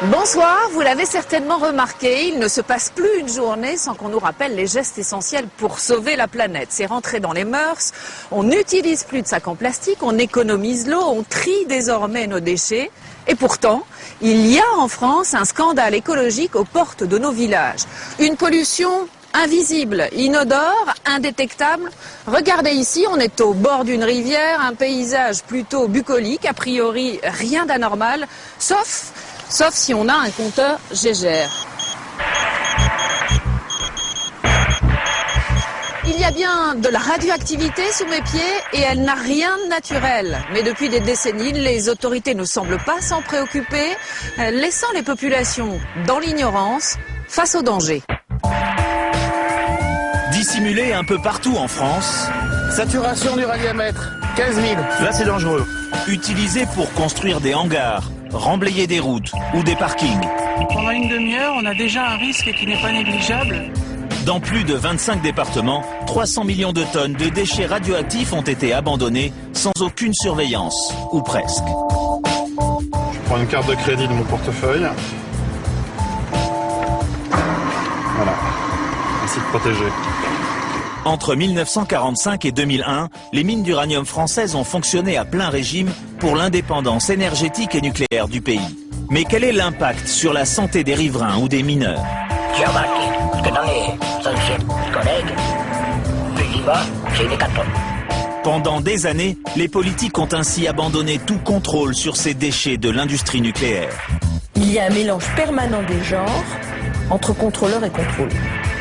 Bonsoir, vous l'avez certainement remarqué, il ne se passe plus une journée sans qu'on nous rappelle les gestes essentiels pour sauver la planète. C'est rentré dans les mœurs, on n'utilise plus de sacs en plastique, on économise l'eau, on trie désormais nos déchets. Et pourtant, il y a en France un scandale écologique aux portes de nos villages. Une pollution invisible, inodore, indétectable. Regardez ici, on est au bord d'une rivière, un paysage plutôt bucolique, a priori rien d'anormal, sauf si on a un compteur Gégère. Il y a bien de la radioactivité sous mes pieds et elle n'a rien de naturel. Mais depuis des décennies, les autorités ne semblent pas s'en préoccuper, laissant les populations dans l'ignorance face au danger. Dissimulé un peu partout en France. Saturation du radiamètre, 15 000. Là, c'est dangereux. Utilisé pour construire des hangars, remblayer des routes ou des parkings. Pendant une demi-heure, on a déjà un risque qui n'est pas négligeable. Dans plus de 25 départements, 300 millions de tonnes de déchets radioactifs ont été abandonnés sans aucune surveillance, ou presque. Je prends une carte de crédit de mon portefeuille. Voilà, ainsi de protéger. Entre 1945 et 2001, les mines d'uranium françaises ont fonctionné à plein régime pour l'indépendance énergétique et nucléaire du pays. Mais quel est l'impact sur la santé des riverains ou des mineurs? J'ai remarqué que dans les anciens collègues, plus il va, c'est une hécatombe. Pendant des années, les politiques ont ainsi abandonné tout contrôle sur ces déchets de l'industrie nucléaire. Il y a un mélange permanent des genres entre contrôleurs et contrôle.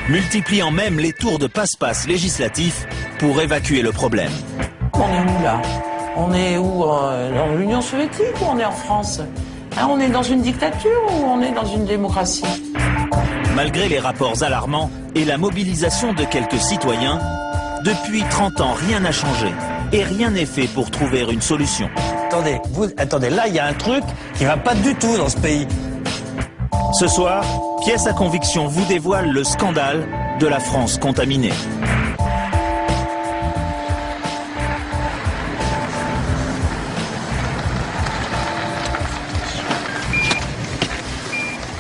Multipliant même les tours de passe-passe législatifs pour évacuer le problème. On est où là? On est où? Dans l'Union soviétique ou on est en France? On est dans une dictature ou on est dans une démocratie? Malgré les rapports alarmants et la mobilisation de quelques citoyens, depuis 30 ans, rien n'a changé et rien n'est fait pour trouver une solution. Attendez, là il y a un truc qui va pas du tout dans ce pays. Ce soir, Pièce à conviction vous dévoile le scandale de la France contaminée.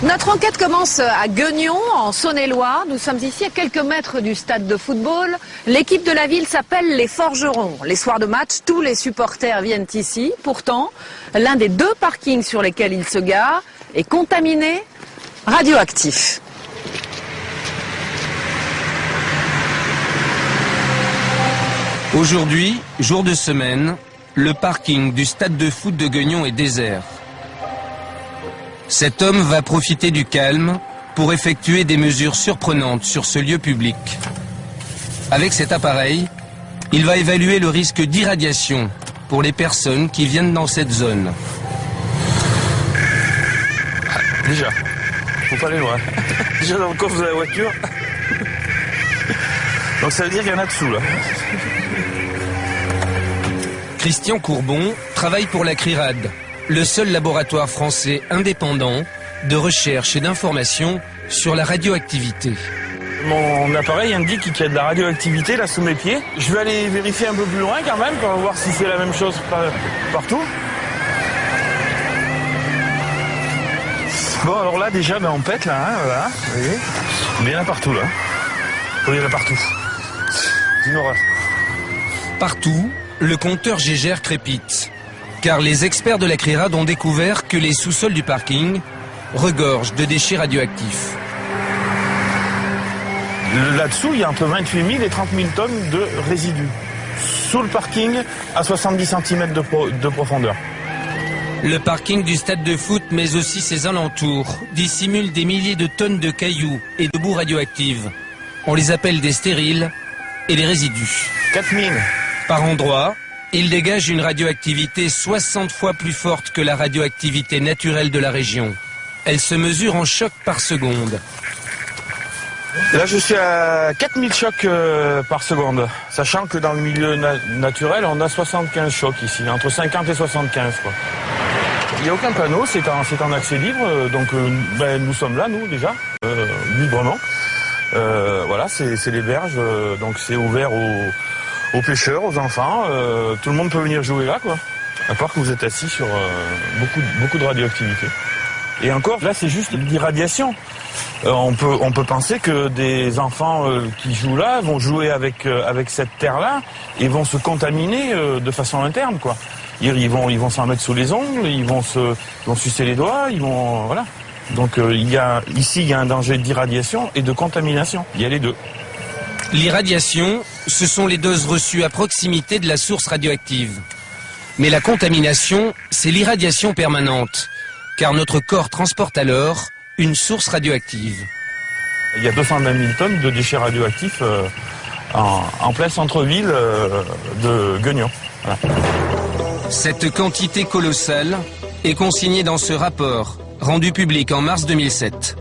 Notre enquête commence à Gueugnon, en Saône-et-Loire. Nous sommes ici à quelques mètres du stade de football. L'équipe de la ville s'appelle les Forgerons. Les soirs de match, tous les supporters viennent ici. Pourtant, l'un des deux parkings sur lesquels ils se garent est contaminé, radioactif. Aujourd'hui, jour de semaine, le parking du stade de foot de Gueugnon est désert. Cet homme va profiter du calme pour effectuer des mesures surprenantes sur ce lieu public. Avec cet appareil, il va évaluer le risque d'irradiation pour les personnes qui viennent dans cette zone. Déjà, faut pas aller loin. Déjà dans le coffre de la voiture. Donc ça veut dire qu'il y en a dessous là. Christian Courbon travaille pour la CRIRAD, le seul laboratoire français indépendant de recherche et d'information sur la radioactivité. Mon appareil indique qu'il y a de la radioactivité là sous mes pieds. Je vais aller vérifier un peu plus loin quand même pour voir si c'est la même chose partout. Bon alors là déjà on pète là, hein, voilà. Vous voyez, mais il y en a partout là. Il y en a partout. C'est une horreur. Partout, le compteur Gégère crépite. Car les experts de la CRIRAD ont découvert que les sous-sols du parking regorgent de déchets radioactifs. Là-dessous, il y a entre 28 000 et 30 000 tonnes de résidus. Sous le parking, à 70 cm de profondeur. Le parking du stade de foot, mais aussi ses alentours, dissimule des milliers de tonnes de cailloux et de boue radioactive. On les appelle des stériles et des résidus. 4000. Par endroits, il dégage une radioactivité 60 fois plus forte que la radioactivité naturelle de la région. Elle se mesure en chocs par seconde. Là, je suis à 4000 chocs par seconde. Sachant que dans le milieu naturel, on a 75 chocs ici, entre 50 et 75. Quoi. Il n'y a aucun panneau, c'est en accès libre, donc nous sommes là, nous, déjà, librement. Voilà, c'est les berges, donc c'est ouvert aux pêcheurs, aux enfants. Tout le monde peut venir jouer là, quoi. À part que vous êtes assis sur beaucoup de radioactivité. Et encore, là, c'est juste l'irradiation. On peut penser que des enfants qui jouent là vont jouer avec cette terre-là et vont se contaminer de façon interne, quoi. Ils vont s'en mettre sous les ongles, ils vont sucer les doigts, voilà. Donc ici, il y a un danger d'irradiation et de contamination. Il y a les deux. L'irradiation, ce sont les doses reçues à proximité de la source radioactive. Mais la contamination, c'est l'irradiation permanente, car notre corps transporte alors une source radioactive. Il y a 220 000 tonnes de déchets radioactifs en plein centre-ville de Gueugnon. Voilà. Cette quantité colossale est consignée dans ce rapport, rendu public en mars 2007.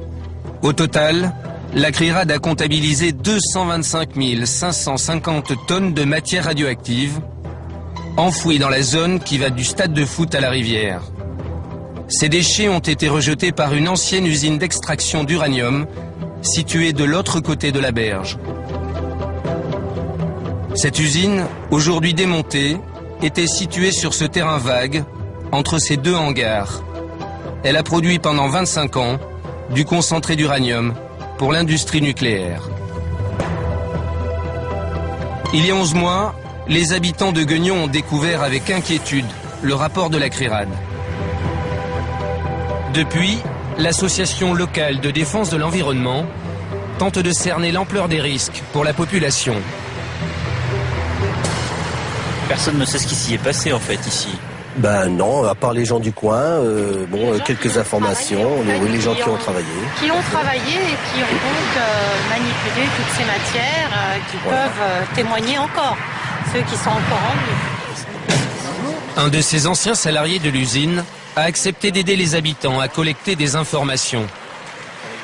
Au total, la CRIRAD a comptabilisé 225 550 tonnes de matière radioactive enfouies dans la zone qui va du stade de foot à la rivière. Ces déchets ont été rejetés par une ancienne usine d'extraction d'uranium située de l'autre côté de la berge. Cette usine, aujourd'hui démontée, était située sur ce terrain vague, entre ces deux hangars. Elle a produit pendant 25 ans du concentré d'uranium pour l'industrie nucléaire. Il y a 11 mois, les habitants de Gueugnon ont découvert avec inquiétude le rapport de la CRIRAD. Depuis, l'association locale de défense de l'environnement tente de cerner l'ampleur des risques pour la population. Personne ne sait ce qui s'y est passé en fait ici. Ben non, à part les gens du coin, quelques informations, les gens qui ont travaillé. Qui ont travaillé et qui ont donc manipulé toutes ces matières qui peuvent témoigner encore, ceux qui sont encore en vie. Un de ces anciens salariés de l'usine a accepté d'aider les habitants à collecter des informations.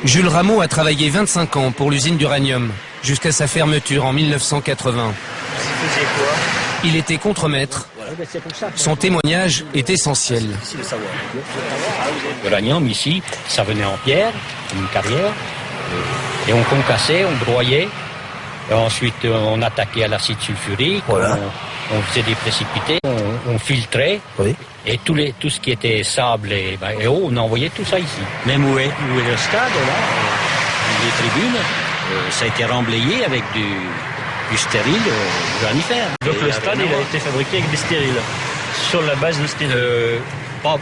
Jules Rameau a travaillé 25 ans pour l'usine d'uranium, jusqu'à sa fermeture en 1980. Il était contremaître. Son témoignage est essentiel. L'uranium ici, ça venait en pierre, comme une carrière, et on concassait, on broyait, et ensuite on attaquait à l'acide sulfurique, on faisait des précipités, on filtrait, et tout ce qui était sable et eau, on envoyait tout ça ici. Même où est le stade, là, les tribunes, ça a été remblayé avec du stérile uranifère. Donc le stade, il a été fabriqué avec des stériles, sur la base de stériles. Pas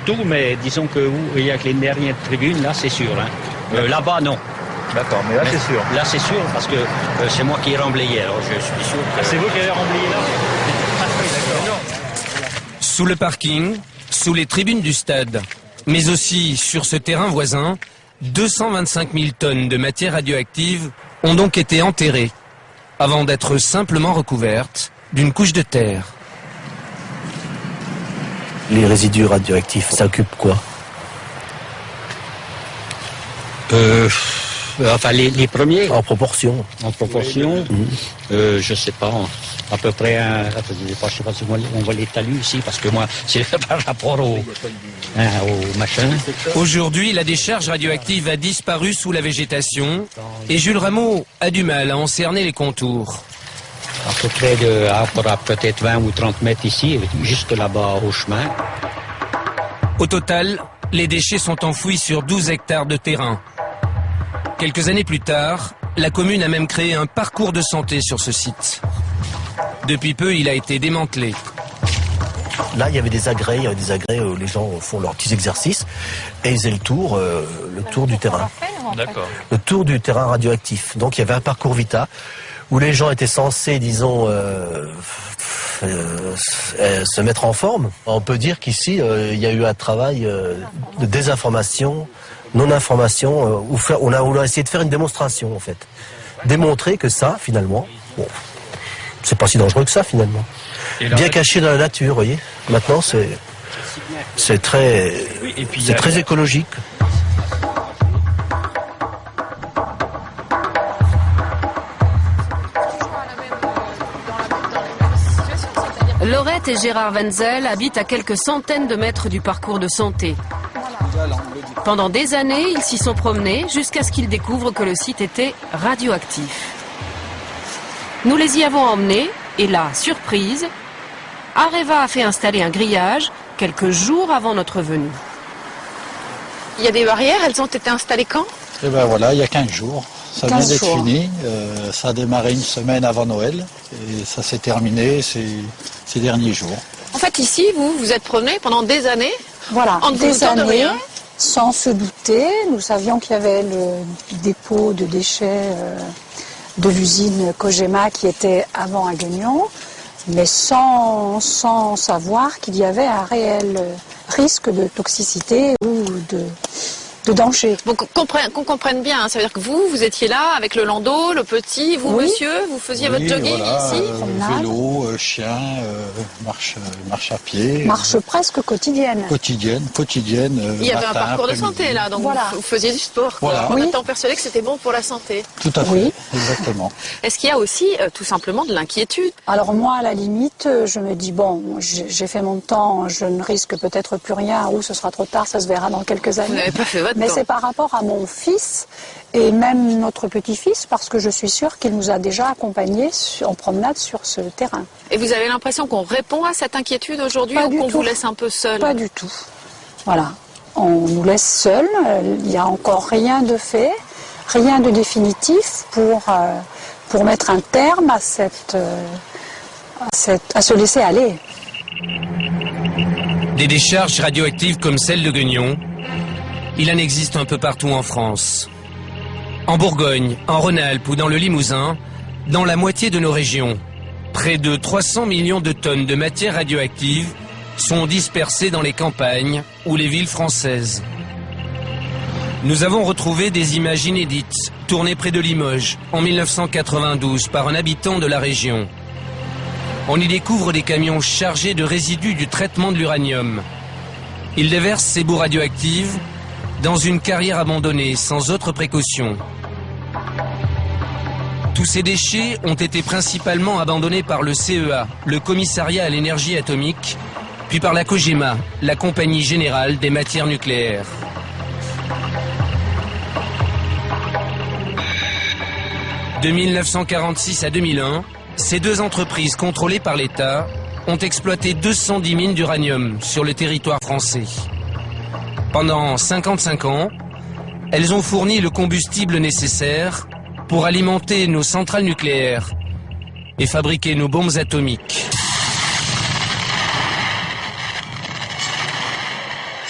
tout, mais disons que il y a que les dernières tribunes, là c'est sûr. Hein. Là-bas, non. D'accord, mais là c'est sûr. Là c'est sûr, parce que c'est moi qui ai remblayé, alors je suis sûr que... C'est vous qui avez remblayé là? Sous le parking, sous les tribunes du stade, mais aussi sur ce terrain voisin, 225 000 tonnes de matière radioactive ont donc été enterrées, avant d'être simplement recouvertes d'une couche de terre. Les résidus radioactifs, ça occupe quoi? Enfin, les premiers... En proportion. En proportion, je sais pas, à peu près, je sais pas si on voit les talus ici, parce que moi, c'est par rapport au machin. Aujourd'hui, la décharge radioactive a disparu sous la végétation, et Jules Rameau a du mal à en cerner les contours. À peu près peut-être 20 ou 30 mètres ici, jusque là-bas au chemin. Au total, les déchets sont enfouis sur 12 hectares de terrain. Quelques années plus tard, la commune a même créé un parcours de santé sur ce site. Depuis peu, il a été démantelé. Là, il y avait des agrès, où les gens font leurs petits exercices et ils faisaient le tour du terrain. D'accord. Le tour du terrain radioactif. Donc il y avait un parcours Vita où les gens étaient censés, disons, se mettre en forme. On peut dire qu'ici, il y a eu un travail de désinformation, non-information, où on a essayé de faire une démonstration, en fait. Démontrer que ça, finalement, bon, c'est pas si dangereux que ça, finalement. Bien caché dans la nature, vous voyez. Maintenant, c'est très écologique. Laurette et Gérard Wenzel habitent à quelques centaines de mètres du parcours de santé. Pendant des années, ils s'y sont promenés jusqu'à ce qu'ils découvrent que le site était radioactif. Nous les y avons emmenés et là, surprise, Areva a fait installer un grillage quelques jours avant notre venue. Il y a des barrières, elles ont été installées quand? Et ben voilà, il y a 15 jours. Ça vient 15 d'être jours. fini. Ça a démarré une semaine avant Noël et ça s'est terminé ces derniers jours. En fait, ici, vous êtes promené pendant des années. Voilà, en des doutant de années, rien. sans se douter. Nous savions qu'il y avait le dépôt de déchets de l'usine Cogema qui était avant à Guignon, mais sans savoir qu'il y avait un réel risque de toxicité ou de danger. Bon, qu'on comprenne bien, hein, ça veut dire que vous étiez là avec le landau, le petit, vous monsieur, vous faisiez votre jogging ici, vélo, chien, marche à pied. Marche presque quotidienne. Quotidienne. Il y avait matin, un parcours de après-midi. santé là, donc Voilà. vous faisiez du sport. Quoi. Voilà. En Oui. étant persuadé que c'était bon pour la santé. Tout à fait, Oui. exactement. Est-ce qu'il y a aussi tout simplement de l'inquiétude? Alors moi, à la limite, je me dis, bon, j'ai fait mon temps, je ne risque peut-être plus rien, ou ce sera trop tard, ça se verra dans quelques années. Vous n'avez pas fait votre Mais temps. c'est par rapport à mon fils et même notre petit-fils, parce que je suis sûre qu'il nous a déjà accompagnés en promenade sur ce terrain. Et vous avez l'impression qu'on répond à cette inquiétude aujourd'hui ou qu'on vous laisse un peu seul? Pas du tout. Voilà. On nous laisse seuls, il n'y a encore rien de fait, rien de définitif pour mettre un terme à se laisser aller. Des décharges radioactives comme celle de Guignon, il en existe un peu partout en France. En Bourgogne, en Rhône-Alpes ou dans le Limousin, dans la moitié de nos régions, près de 300 millions de tonnes de matières radioactives sont dispersées dans les campagnes ou les villes françaises. Nous avons retrouvé des images inédites, tournées près de Limoges, en 1992, par un habitant de la région. On y découvre des camions chargés de résidus du traitement de l'uranium. Ils déversent ces boues radioactives dans une carrière abandonnée, sans autre précaution. Tous ces déchets ont été principalement abandonnés par le CEA, le Commissariat à l'énergie atomique, puis par la Cogema, la Compagnie générale des matières nucléaires. De 1946 à 2001, ces deux entreprises contrôlées par l'État ont exploité 210 mines d'uranium sur le territoire français. Pendant 55 ans, elles ont fourni le combustible nécessaire pour alimenter nos centrales nucléaires et fabriquer nos bombes atomiques.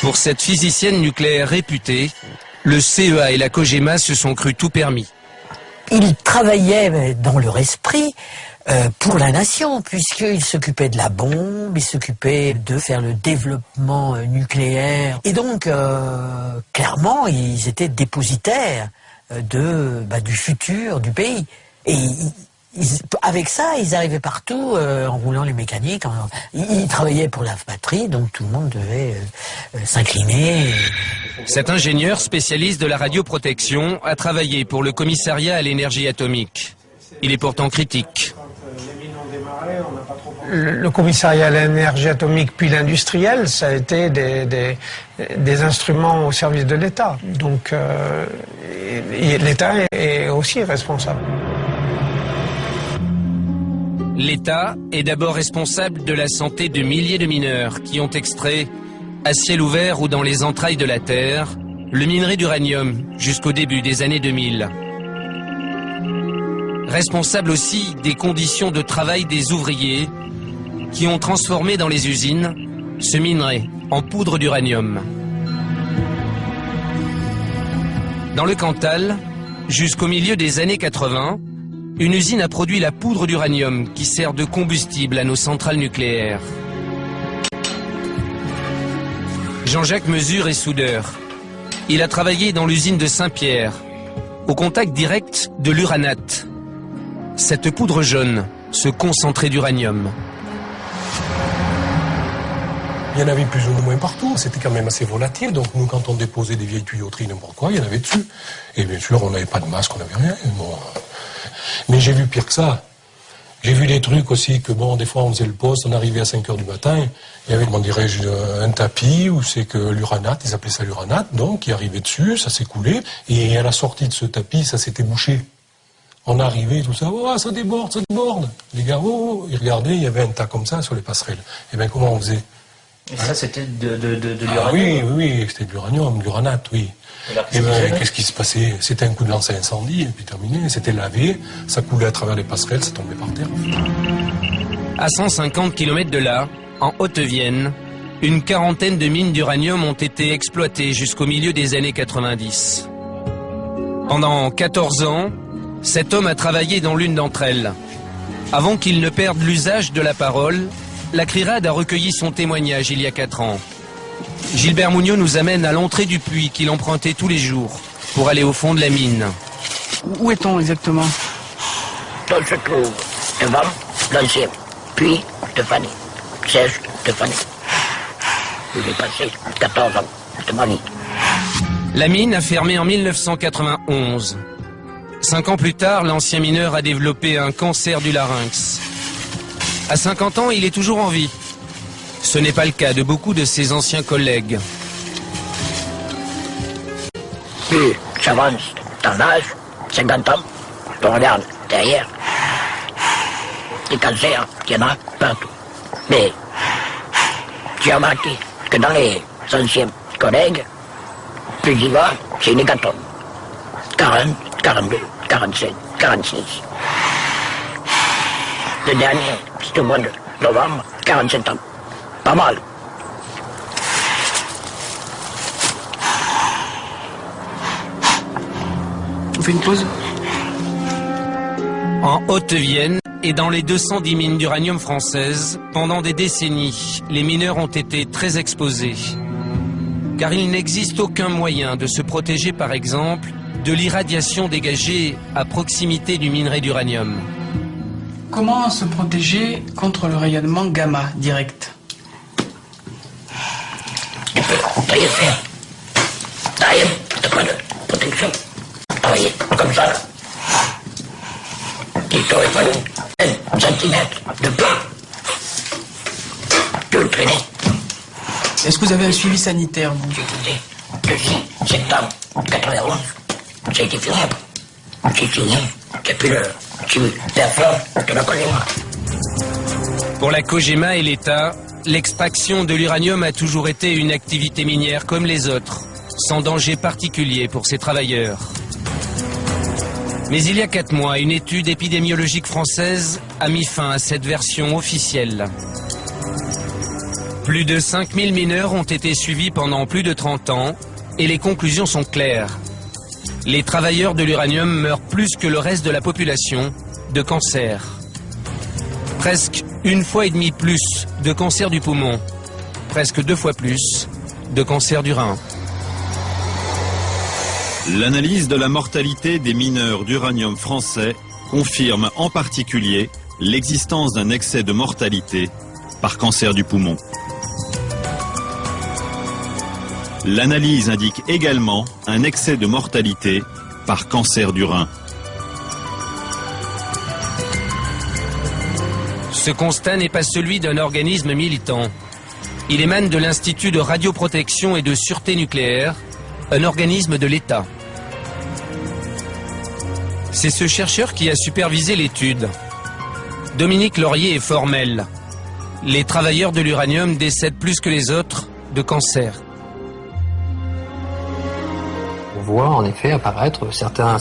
Pour cette physicienne nucléaire réputée, le CEA et la Cogema se sont crus tout permis. Ils travaillaient dans leur esprit pour la nation, puisqu'ils s'occupaient de la bombe, ils s'occupaient de faire le développement nucléaire. Et donc, clairement, ils étaient dépositaires du futur du pays. Et avec ça, ils arrivaient partout en roulant les mécaniques. Ils travaillaient pour la patrie, donc tout le monde devait s'incliner. Cet ingénieur spécialiste de la radioprotection a travaillé pour le Commissariat à l'énergie atomique. Il est pourtant critique. Le commissariat à l'énergie atomique puis l'industriel, ça a été des instruments au service de l'État. Donc l'État est aussi responsable. L'État est d'abord responsable de la santé de milliers de mineurs qui ont extrait, à ciel ouvert ou dans les entrailles de la Terre, le minerai d'uranium jusqu'au début des années 2000. Responsable aussi des conditions de travail des ouvriers qui ont transformé dans les usines ce minerai en poudre d'uranium. Dans le Cantal, jusqu'au milieu des années 80, une usine a produit la poudre d'uranium qui sert de combustible à nos centrales nucléaires. Jean-Jacques Mesure est soudeur. Il a travaillé dans l'usine de Saint-Pierre, au contact direct de l'uranate. Cette poudre jaune, ce concentré d'uranium. Il y en avait plus ou moins partout, c'était quand même assez volatile, donc nous quand on déposait des vieilles tuyauteries, n'importe quoi, il y en avait dessus. Et bien sûr, on n'avait pas de masque, on n'avait rien. Bon. Mais j'ai vu pire que ça. J'ai vu des trucs aussi que, bon, des fois on faisait le poste, on arrivait à 5 h du matin, il y avait, comment dirais-je, un tapis où c'est que l'uranate, ils appelaient ça l'uranate, donc, qui arrivait dessus, ça s'est coulé, et à la sortie de ce tapis, ça s'était bouché. On arrivait, tout ça, oh, ça déborde, ça déborde. Les gars, oh, ils regardaient, il y avait un tas comme ça sur les passerelles. Et bien, comment on faisait? Et ça, c'était de l'uranium? Oui, c'était de l'uranium, de l'uranate, oui. Et ben, qu'est-ce qui se passait? C'était un coup de lance à incendie, et puis terminé. C'était lavé, ça coulait à travers les passerelles, ça tombait par terre. À 150 km de là, en Haute-Vienne, une quarantaine de mines d'uranium ont été exploitées jusqu'au milieu des années 90. Pendant 14 ans, cet homme a travaillé dans l'une d'entre elles. Avant qu'il ne perde l'usage de la parole, la CRIRAD a recueilli son témoignage il y a 4 ans. Gilbert Mougnot nous amène à l'entrée du puits qu'il empruntait tous les jours pour aller au fond de la mine. Où est-on exactement? On se trouve devant l'ancien puits de Fanny, siège de Fanny. J'ai passé 14 ans de ma vie. La mine a fermé en 1991. 5 ans plus tard, l'ancien mineur a développé un cancer du larynx. À 50 ans, il est toujours en vie. Ce n'est pas le cas de beaucoup de ses anciens collègues. Plus j'avance dans l'âge, 50 ans, on regarde derrière, les cancers, il y en a partout. Mais j'ai remarqué que dans les anciens collègues, plus j'y vais, c'est une hécatombe. 40, 42, 47, 46. Le dernier, c'était au mois de novembre, 47 ans. Pas mal. On fait une pause? En Haute-Vienne et dans les 210 mines d'uranium françaises, pendant des décennies, les mineurs ont été très exposés. Car il n'existe aucun moyen de se protéger, par exemple, de l'irradiation dégagée à proximité du minerai d'uranium. Comment se protéger contre le rayonnement gamma direct? Tailler faire. Tailler, t'as pas de protection. Tailler, comme ça, là. Il t'aurait fallu 1 centimètre de peu. Tu le traîner. Est-ce que vous avez un suivi sanitaire, vous? Le 6 septembre 91, ça a été fini. C'est fini. Et puis le perfort de la Cogema. Pour la Cogema et l'État, l'extraction de l'uranium a toujours été une activité minière comme les autres, sans danger particulier pour ses travailleurs. Mais il y a 4 mois, une étude épidémiologique française a mis fin à cette version officielle. Plus de 5000 mineurs ont été suivis pendant plus de 30 ans et les conclusions sont claires. Les travailleurs de l'uranium meurent plus que le reste de la population de cancer. Presque 1,5 fois plus de cancer du poumon, presque 2 fois plus de cancer du rein. L'analyse de la mortalité des mineurs d'uranium français confirme en particulier l'existence d'un excès de mortalité par cancer du poumon. L'analyse indique également un excès de mortalité par cancer du rein. Ce constat n'est pas celui d'un organisme militant. Il émane de l'Institut de radioprotection et de sûreté nucléaire, un organisme de l'État. C'est ce chercheur qui a supervisé l'étude. Dominique Laurier est formel. Les travailleurs de l'uranium décèdent plus que les autres de cancer. On voit en effet apparaître certains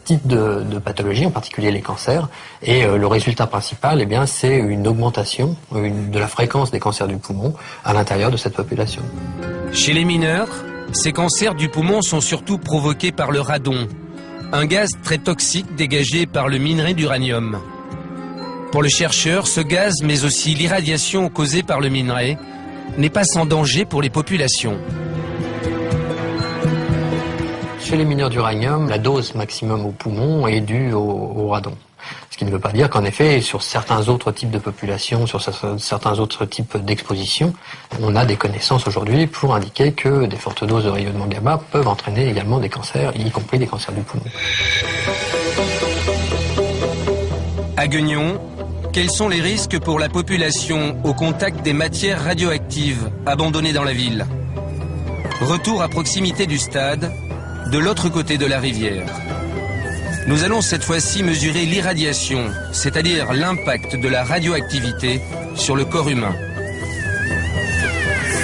types de pathologies, en particulier les cancers, et le résultat principal, eh bien, c'est une augmentation de la fréquence des cancers du poumon à l'intérieur de cette population. Chez les mineurs, ces cancers du poumon sont surtout provoqués par le radon, un gaz très toxique dégagé par le minerai d'uranium. Pour le chercheur, ce gaz, mais aussi l'irradiation causée par le minerai, n'est pas sans danger pour les populations. Chez les mineurs d'uranium, la dose maximum au poumon est due au radon. Ce qui ne veut pas dire qu'en effet, sur certains autres types de populations, sur certains autres types d'expositions, on a des connaissances aujourd'hui pour indiquer que des fortes doses de rayonnement gamma peuvent entraîner également des cancers, y compris des cancers du poumon. À Gueugnon, quels sont les risques pour la population au contact des matières radioactives abandonnées dans la ville? Retour à proximité du stade, de l'autre côté de la rivière. Nous allons cette fois-ci mesurer l'irradiation, c'est-à-dire l'impact de la radioactivité sur le corps humain.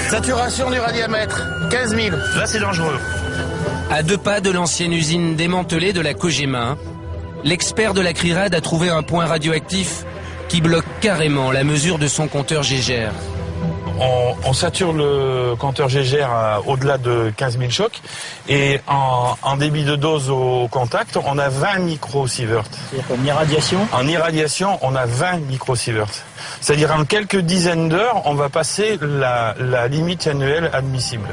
Saturation du radiamètre, 15 000. Là, c'est dangereux. À 2 pas de l'ancienne usine démantelée de la Cogema, l'expert de la CRIRAD a trouvé un point radioactif qui bloque carrément la mesure de son compteur Gégère. On sature le compteur Gégère au-delà de 15 000 chocs et en débit de dose au contact, on a 20 microsieverts. C'est-à-dire qu'en irradiation ? En irradiation, on a 20 microsieverts. C'est-à-dire en quelques dizaines d'heures, on va passer la limite annuelle admissible.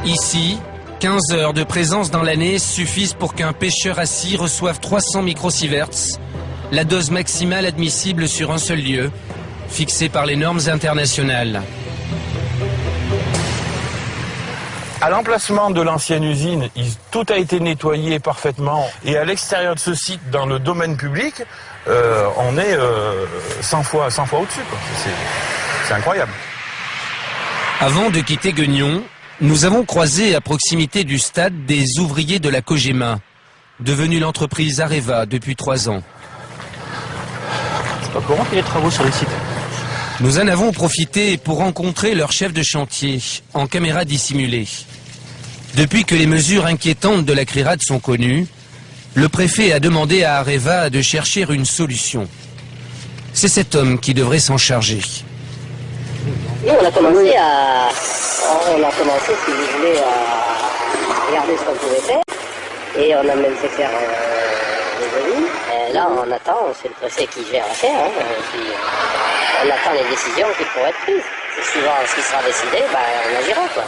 Ici, 15 heures de présence dans l'année suffisent pour qu'un pêcheur assis reçoive 300 microsieverts, la dose maximale admissible sur un seul lieu, fixée par les normes internationales. À l'emplacement de l'ancienne usine, tout a été nettoyé parfaitement. Et à l'extérieur de ce site, dans le domaine public, on est 100 fois au-dessus. C'est incroyable. Avant de quitter Guignon, nous avons croisé à proximité du stade des ouvriers de la Cogema, devenue l'entreprise Areva depuis 3 ans. C'est pas courant qu'il y ait des travaux sur le site. Nous en avons profité pour rencontrer leur chef de chantier, en caméra dissimulée. Depuis que les mesures inquiétantes de la CRIRAD sont connues, le préfet a demandé à Areva de chercher une solution. C'est cet homme qui devrait s'en charger. Nous, on a commencé, si vous voulez, à regarder ce qu'on pouvait faire. Et on a même fait faire des devis. Là, on attend, c'est le préfet qui gère l'affaire. On attend les décisions qui pourraient être prises. Suivant ce qui sera décidé, on agira, quoi.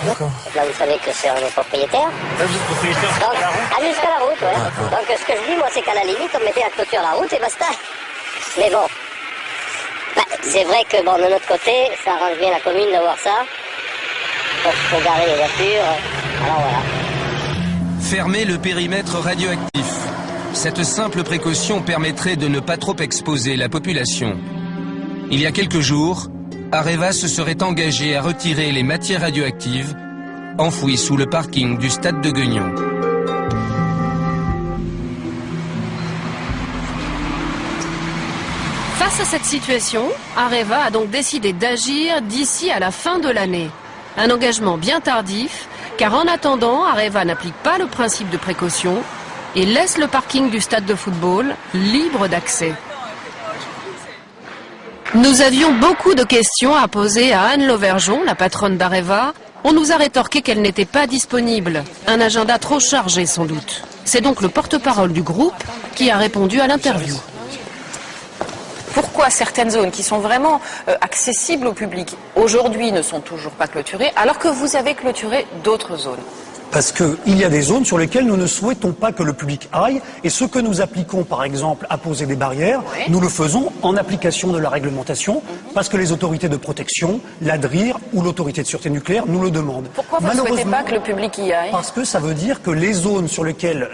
Là, vous savez que c'est un propriétaire. Là, vous êtes propriétaire jusqu'à la route. Jusqu'à la route, ouais. Donc, ce que je dis, moi, c'est qu'à la limite, on mettait à clôture la route et basta. Mais bon, c'est vrai que, de notre côté, ça arrange bien la commune d'avoir ça. Pour garer les voitures. Alors, voilà. Fermer le périmètre radioactif. Cette simple précaution permettrait de ne pas trop exposer la population. Il y a quelques jours, Areva se serait engagé à retirer les matières radioactives enfouies sous le parking du stade de Guignon. Face à cette situation, Areva a donc décidé d'agir d'ici à la fin de l'année. Un engagement bien tardif, car en attendant, Areva n'applique pas le principe de précaution et laisse le parking du stade de football libre d'accès. Nous avions beaucoup de questions à poser à Anne Lauvergeon, la patronne d'Areva. On nous a rétorqué qu'elle n'était pas disponible. Un agenda trop chargé sans doute. C'est donc le porte-parole du groupe qui a répondu à l'interview. Pourquoi certaines zones qui sont vraiment accessibles au public aujourd'hui ne sont toujours pas clôturées alors que vous avez clôturé d'autres zones ? Parce qu'il y a des zones sur lesquelles nous ne souhaitons pas que le public aille, et ce que nous appliquons, par exemple, à poser des barrières, nous le faisons en application de la réglementation, parce que les autorités de protection, l'ADRIR ou l'autorité de sûreté nucléaire nous le demandent. Pourquoi vous ne souhaitez pas que le public y aille ? Parce que ça veut dire que les zones sur lesquelles,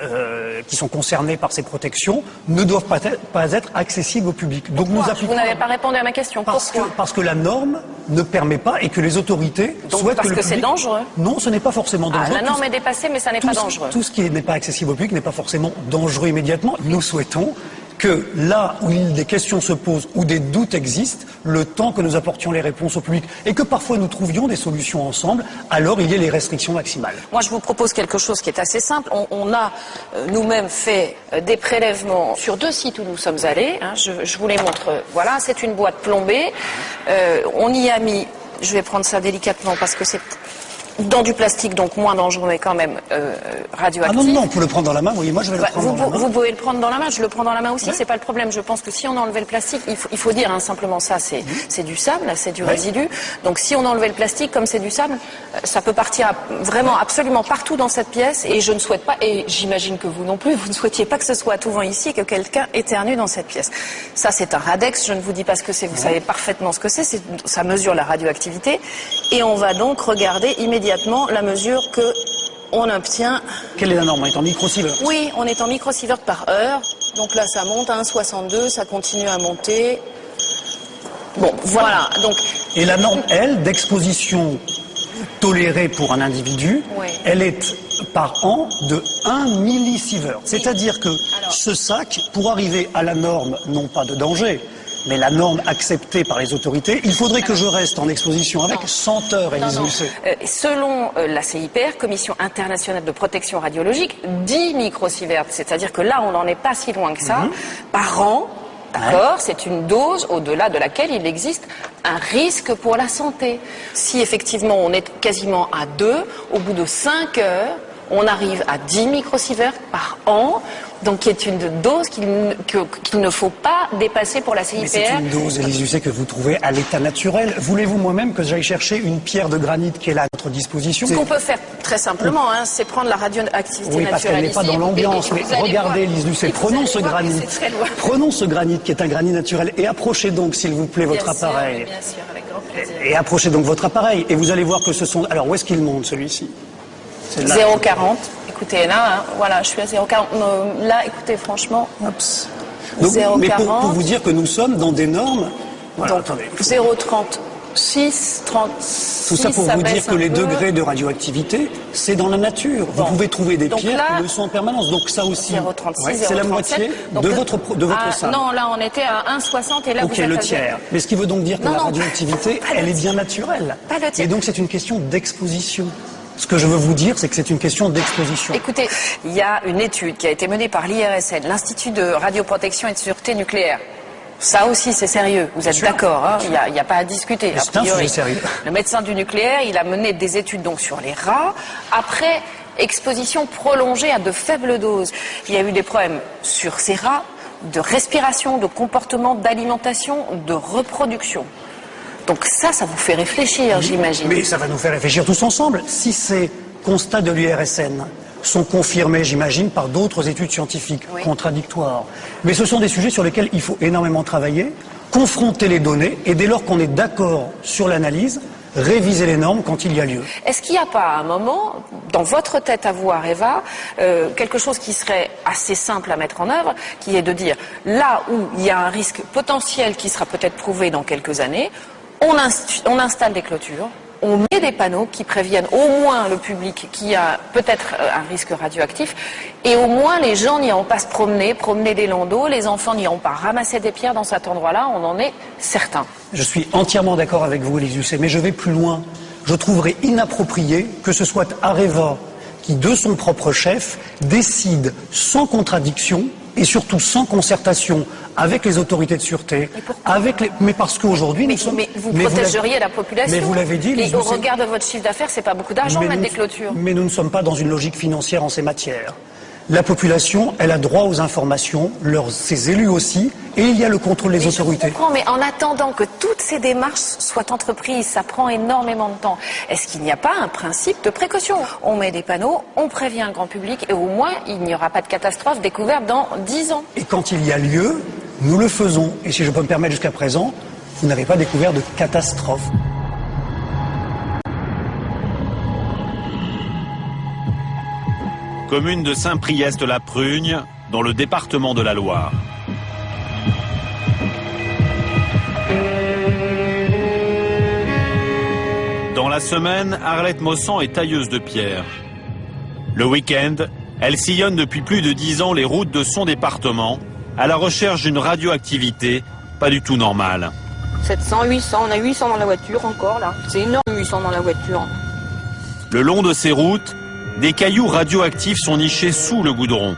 qui sont concernées par ces protections ne doivent pas être accessibles au public. Donc nous appliquons... Vous n'avez pas répondu à ma question. Parce que la norme ne permet pas et que les autorités souhaitent que le public... Parce que c'est dangereux ? Non, ce n'est pas forcément dangereux. La norme est dépassée, mais ça n'est pas dangereux. Tout ce qui n'est pas accessible au public n'est pas forcément dangereux immédiatement. Nous souhaitons que là où des questions se posent, où des doutes existent, le temps que nous apportions les réponses au public et que parfois nous trouvions des solutions ensemble, alors il y a les restrictions maximales. Moi, je vous propose quelque chose qui est assez simple. On a nous-mêmes fait des prélèvements sur 2 sites où nous sommes allés. Je vous les montre. Voilà, c'est une boîte plombée. On y a mis, je vais prendre ça délicatement parce que c'est dans du plastique, donc moins dangereux, mais quand même radioactif. Ah non, on peut le prendre dans la main, oui, moi je vais le prendre dans la main. Vous pouvez le prendre dans la main, je le prends dans la main aussi, c'est pas le problème. Je pense que si on enlevait le plastique, il faut dire simplement ça, c'est du sable, c'est du résidu. Donc si on enlevait le plastique, comme c'est du sable, ça peut partir vraiment absolument partout dans cette pièce, et je ne souhaite pas, et j'imagine que vous non plus, vous ne souhaitiez pas que ce soit à tout vent ici et que quelqu'un éternue dans cette pièce. Ça, c'est un Radex, je ne vous dis pas ce que c'est, vous savez parfaitement ce que c'est, ça mesure la radioactivité, et on va donc regarder immédiatement la mesure que on obtient. Quelle est la norme? On est en microsievert? Oui, on est en microsievert par heure. Donc là, ça monte à 1,62, ça continue à monter. Bon, voilà. Donc... Et la norme, elle, d'exposition tolérée pour un individu, elle est par an de 1 millisievert. C'est-à-dire que ce sac, pour arriver à la norme, non pas de danger, mais la norme acceptée par les autorités, il faudrait que je reste en exposition avec 100 heures, Élise Lucet. Selon la CIPR, Commission internationale de protection radiologique, 10 microsieverts, c'est-à-dire que là, on n'en est pas si loin que ça, par an. D'accord, c'est une dose au-delà de laquelle il existe un risque pour la santé. Si effectivement on est quasiment à 2, au bout de 5 heures, on arrive à 10 microsieverts par an, donc qui est une dose qu'il ne faut pas dépasser pour la CIPR. Mais c'est une dose, Élise Lucet, que vous trouvez à l'état naturel. Voulez-vous moi-même que j'aille chercher une pierre de granit qui est là à notre disposition? Ce qu'on peut faire très simplement, c'est prendre la radioactivité naturelle. Oui, parce qu'elle n'est pas dans l'ambiance. Mais regardez, Élise Lucet, prenons ce granit. Prenons ce granit qui est un granit naturel et approchez donc, s'il vous plaît, votre appareil. Bien sûr, avec grand plaisir. Et approchez donc votre appareil et vous allez voir que ce sont... Alors, où est-ce qu'il monte, celui-ci? 0,40. Écoutez, là, voilà, je suis à 0,40. Là, écoutez, franchement, 0,40. Mais pour vous dire que nous sommes dans des normes... Voilà, donc, 0,36, 36... Tout ça pour vous dire que les degrés de radioactivité, c'est dans la nature. Vous pouvez trouver des pierres qui le sont en permanence. Donc ça aussi, 0,36, c'est la moitié de votre salle. Non, là, on était à 1,60 et là, vous êtes le tiers. Mais ce qui veut donc dire que la radioactivité, elle est bien naturelle. Pas le tiers. Et donc, c'est une question d'exposition. Ce que je veux vous dire, c'est que c'est une question d'exposition. Écoutez, il y a une étude qui a été menée par l'IRSN, l'Institut de radioprotection et de sûreté nucléaire. Ça aussi, c'est sérieux. Vous êtes d'accord, hein? Il n'y a pas à discuter. C'est un sujet sérieux. Le médecin du nucléaire, il a mené des études donc sur les rats. Après exposition prolongée à de faibles doses, il y a eu des problèmes sur ces rats de respiration, de comportement, d'alimentation, de reproduction. Donc ça vous fait réfléchir, j'imagine. Mais ça va nous faire réfléchir tous ensemble. Si ces constats de l'IRSN sont confirmés, j'imagine, par d'autres études scientifiques contradictoires. Mais ce sont des sujets sur lesquels il faut énormément travailler, confronter les données, et dès lors qu'on est d'accord sur l'analyse, réviser les normes quand il y a lieu. Est-ce qu'il n'y a pas à un moment, dans votre tête à vous, Areva, quelque chose qui serait assez simple à mettre en œuvre, qui est de dire, là où il y a un risque potentiel qui sera peut-être prouvé dans quelques années, on installe des clôtures, on met des panneaux qui préviennent au moins le public qui a peut-être un risque radioactif, et au moins les gens n'iront pas se promener des landaux, les enfants n'iront pas ramasser des pierres dans cet endroit-là, on en est certain. Je suis entièrement d'accord avec vous, Élise Lucet, mais je vais plus loin. Je trouverais inapproprié que ce soit Areva qui, de son propre chef, décide sans contradiction et surtout sans concertation avec les autorités de sûreté, mais parce qu'aujourd'hui nous sommes... Mais vous protégeriez la population. Mais vous l'avez dit, et au regard de votre chiffre d'affaires, c'est pas beaucoup d'argent mettre des clôtures. Mais nous ne sommes pas dans une logique financière en ces matières. La population, elle a droit aux informations, ses élus aussi, et il y a le contrôle des autorités. Je comprends, mais en attendant que toutes ces démarches soient entreprises, ça prend énormément de temps. Est-ce qu'il n'y a pas un principe de précaution? On met des panneaux, on prévient le grand public, et au moins, il n'y aura pas de catastrophe découverte dans 10 ans. Et quand il y a lieu, nous le faisons. Et si je peux me permettre, jusqu'à présent, vous n'avez pas découvert de catastrophe. Commune de Saint-Priest-la-Prugne, dans le département de la Loire. Dans la semaine, Arlette Mossan est tailleuse de pierre. Le week-end, elle sillonne depuis plus de 10 ans les routes de son département, à la recherche d'une radioactivité pas du tout normale. 700, 800, on a 800 dans la voiture encore là. C'est énorme 800 dans la voiture. Le long de ces routes, des cailloux radioactifs sont nichés sous le goudron.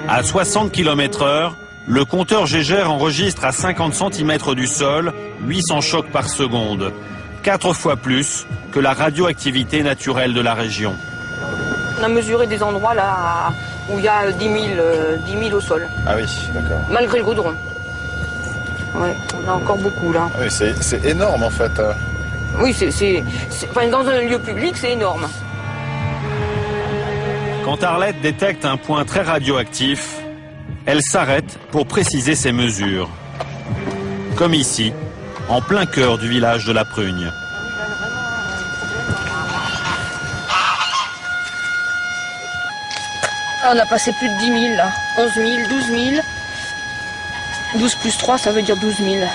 À 60 km/h, le compteur Gégère enregistre à 50 cm du sol 800 chocs par seconde, 4 fois plus que la radioactivité naturelle de la région. On a mesuré des endroits là où il y a 10 000 au sol. Ah oui, d'accord. Malgré le goudron. Ouais, on a encore beaucoup là. Ah oui, c'est énorme en fait. Oui, enfin, dans un lieu public, c'est énorme. Quand Arlette détecte un point très radioactif, elle s'arrête pour préciser ses mesures. Comme ici, en plein cœur du village de la Prugne. Ah, on a passé plus de 10 000 là. 11 000, 12 000. 12 plus 3, ça veut dire 12 000.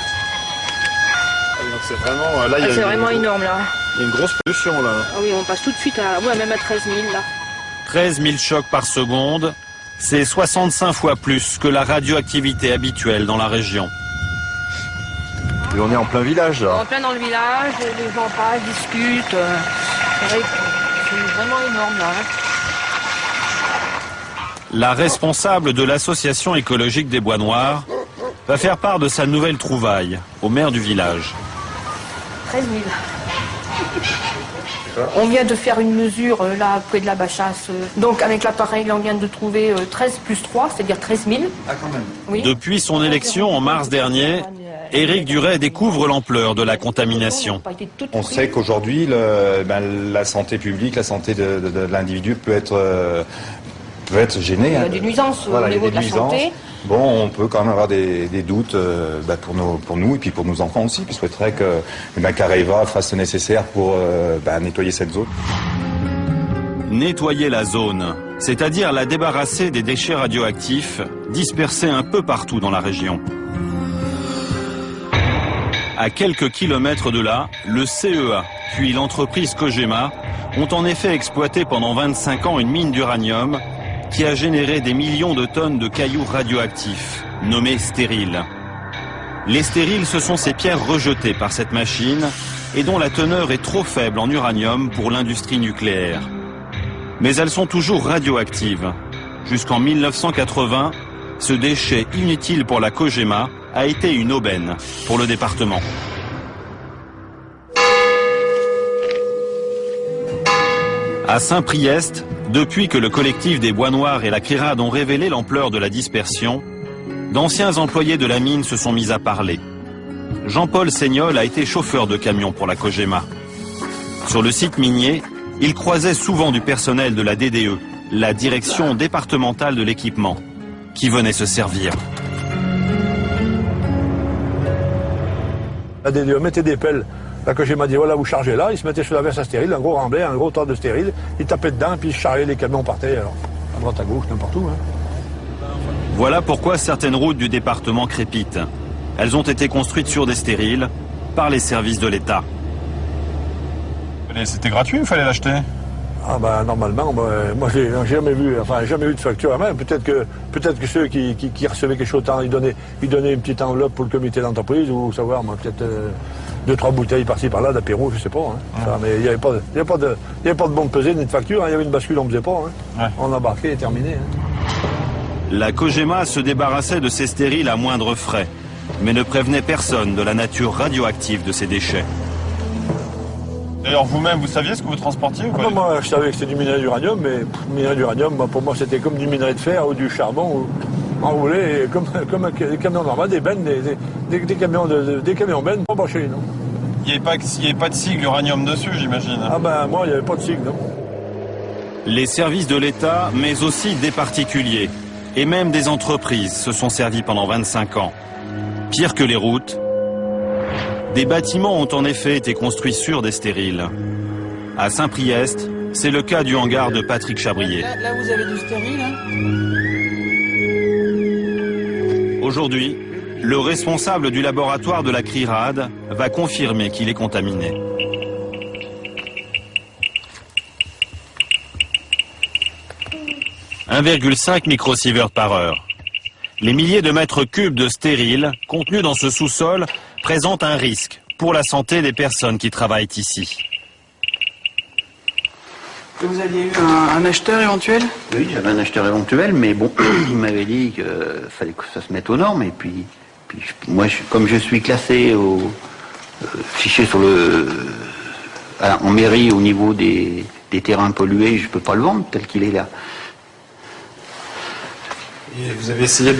C'est vraiment, là, c'est vraiment énorme là. Il y a une grosse pollution là. Ah oui, on passe tout de suite à, même à 13 000 là. 13 000 chocs par seconde, c'est 65 fois plus que la radioactivité habituelle dans la région. Et on est en plein village, là. En plein dans le village, les gens passent, discutent. C'est vrai que c'est vraiment énorme, là. La responsable de l'association écologique des Bois Noirs va faire part de sa nouvelle trouvaille au maire du village. 13 000. On vient de faire une mesure là près de la Bachasse. Donc avec l'appareil, on vient de trouver 13 plus 3, c'est-à-dire 13 000. Ah, quand même. Oui. Depuis son élection en mars dernier, Éric Duret découvre l'ampleur de la contamination. On sait qu'aujourd'hui, la santé publique, la santé de l'individu peut être gênée. Il y a des nuisances au niveau de la santé. Bon, on peut quand même avoir des doutes pour nous et puis pour nos enfants aussi. Puis je souhaiterais qu'Areva fasse le nécessaire pour nettoyer cette zone. Nettoyer la zone, c'est-à-dire la débarrasser des déchets radioactifs dispersés un peu partout dans la région. À quelques kilomètres de là, le CEA, puis l'entreprise Cogema, ont en effet exploité pendant 25 ans une mine d'uranium qui a généré des millions de tonnes de cailloux radioactifs, nommés stériles. Les stériles, ce sont ces pierres rejetées par cette machine et dont la teneur est trop faible en uranium pour l'industrie nucléaire. Mais elles sont toujours radioactives. Jusqu'en 1980, ce déchet inutile pour la Cogema a été une aubaine pour le département. À Saint-Priest, depuis que le collectif des Bois Noirs et la CRIRAD ont révélé l'ampleur de la dispersion, d'anciens employés de la mine se sont mis à parler. Jean-Paul Seignol a été chauffeur de camion pour la Cogema. Sur le site minier, il croisait souvent du personnel de la DDE, la direction départementale de l'équipement, qui venait se servir. La DDE mettait des pelles. La Cogema dit voilà, vous chargez là, ils se mettaient sur la verse à stérile, un gros remblai, un gros tas de stérile, ils tapaient dedans, puis ils charriaient les camions partaient, alors, à droite, à gauche, n'importe où. Voilà pourquoi certaines routes du département crépitent. Elles ont été construites sur des stériles par les services de l'État. C'était gratuit ou il fallait l'acheter? Ah ben normalement, moi j'ai jamais vu de facture. Même peut-être que ceux qui recevaient quelque chose, ils donnaient une petite enveloppe pour le comité d'entreprise ou savoir, peut-être 2-3 bouteilles par-ci par-là d'apéro, je sais pas. Mais il n'y avait pas de bon de pesée ni de facture. Il y avait une bascule, on ne faisait pas. On embarquait et terminé. La Cogema se débarrassait de ces stériles à moindre frais, mais ne prévenait personne de la nature radioactive de ces déchets. D'ailleurs, vous-même, vous saviez ce que vous transportiez ou pas? Moi, je savais que c'était du minerai d'uranium, mais minerai d'uranium, pour moi, c'était comme du minerai de fer ou du charbon enroulé, comme un camion normal, des bennes, des camions bennes, pas chez nous. Il n'y avait pas de sigle uranium dessus, j'imagine. Ah ben, moi, il n'y avait pas de sigle, non. Les services de l'État, mais aussi des particuliers, et même des entreprises, se sont servis pendant 25 ans. Pire que les routes, des bâtiments ont en effet été construits sur des stériles. À Saint-Priest, c'est le cas du hangar de Patrick Chabrier. Là vous avez du stérile. Aujourd'hui, le responsable du laboratoire de la CRIRAD va confirmer qu'il est contaminé. « 1,5 microsievert par heure. Les milliers de mètres cubes de stériles contenus dans ce sous-sol présentent un risque pour la santé des personnes qui travaillent ici. Vous aviez eu un acheteur éventuel? Oui, j'avais un acheteur éventuel, mais bon, il m'avait dit qu'il fallait que ça se mette aux normes. Et puis moi, comme je suis classé au fichier sur en mairie au niveau des terrains pollués, je ne peux pas le vendre tel qu'il est là. Et vous avez essayé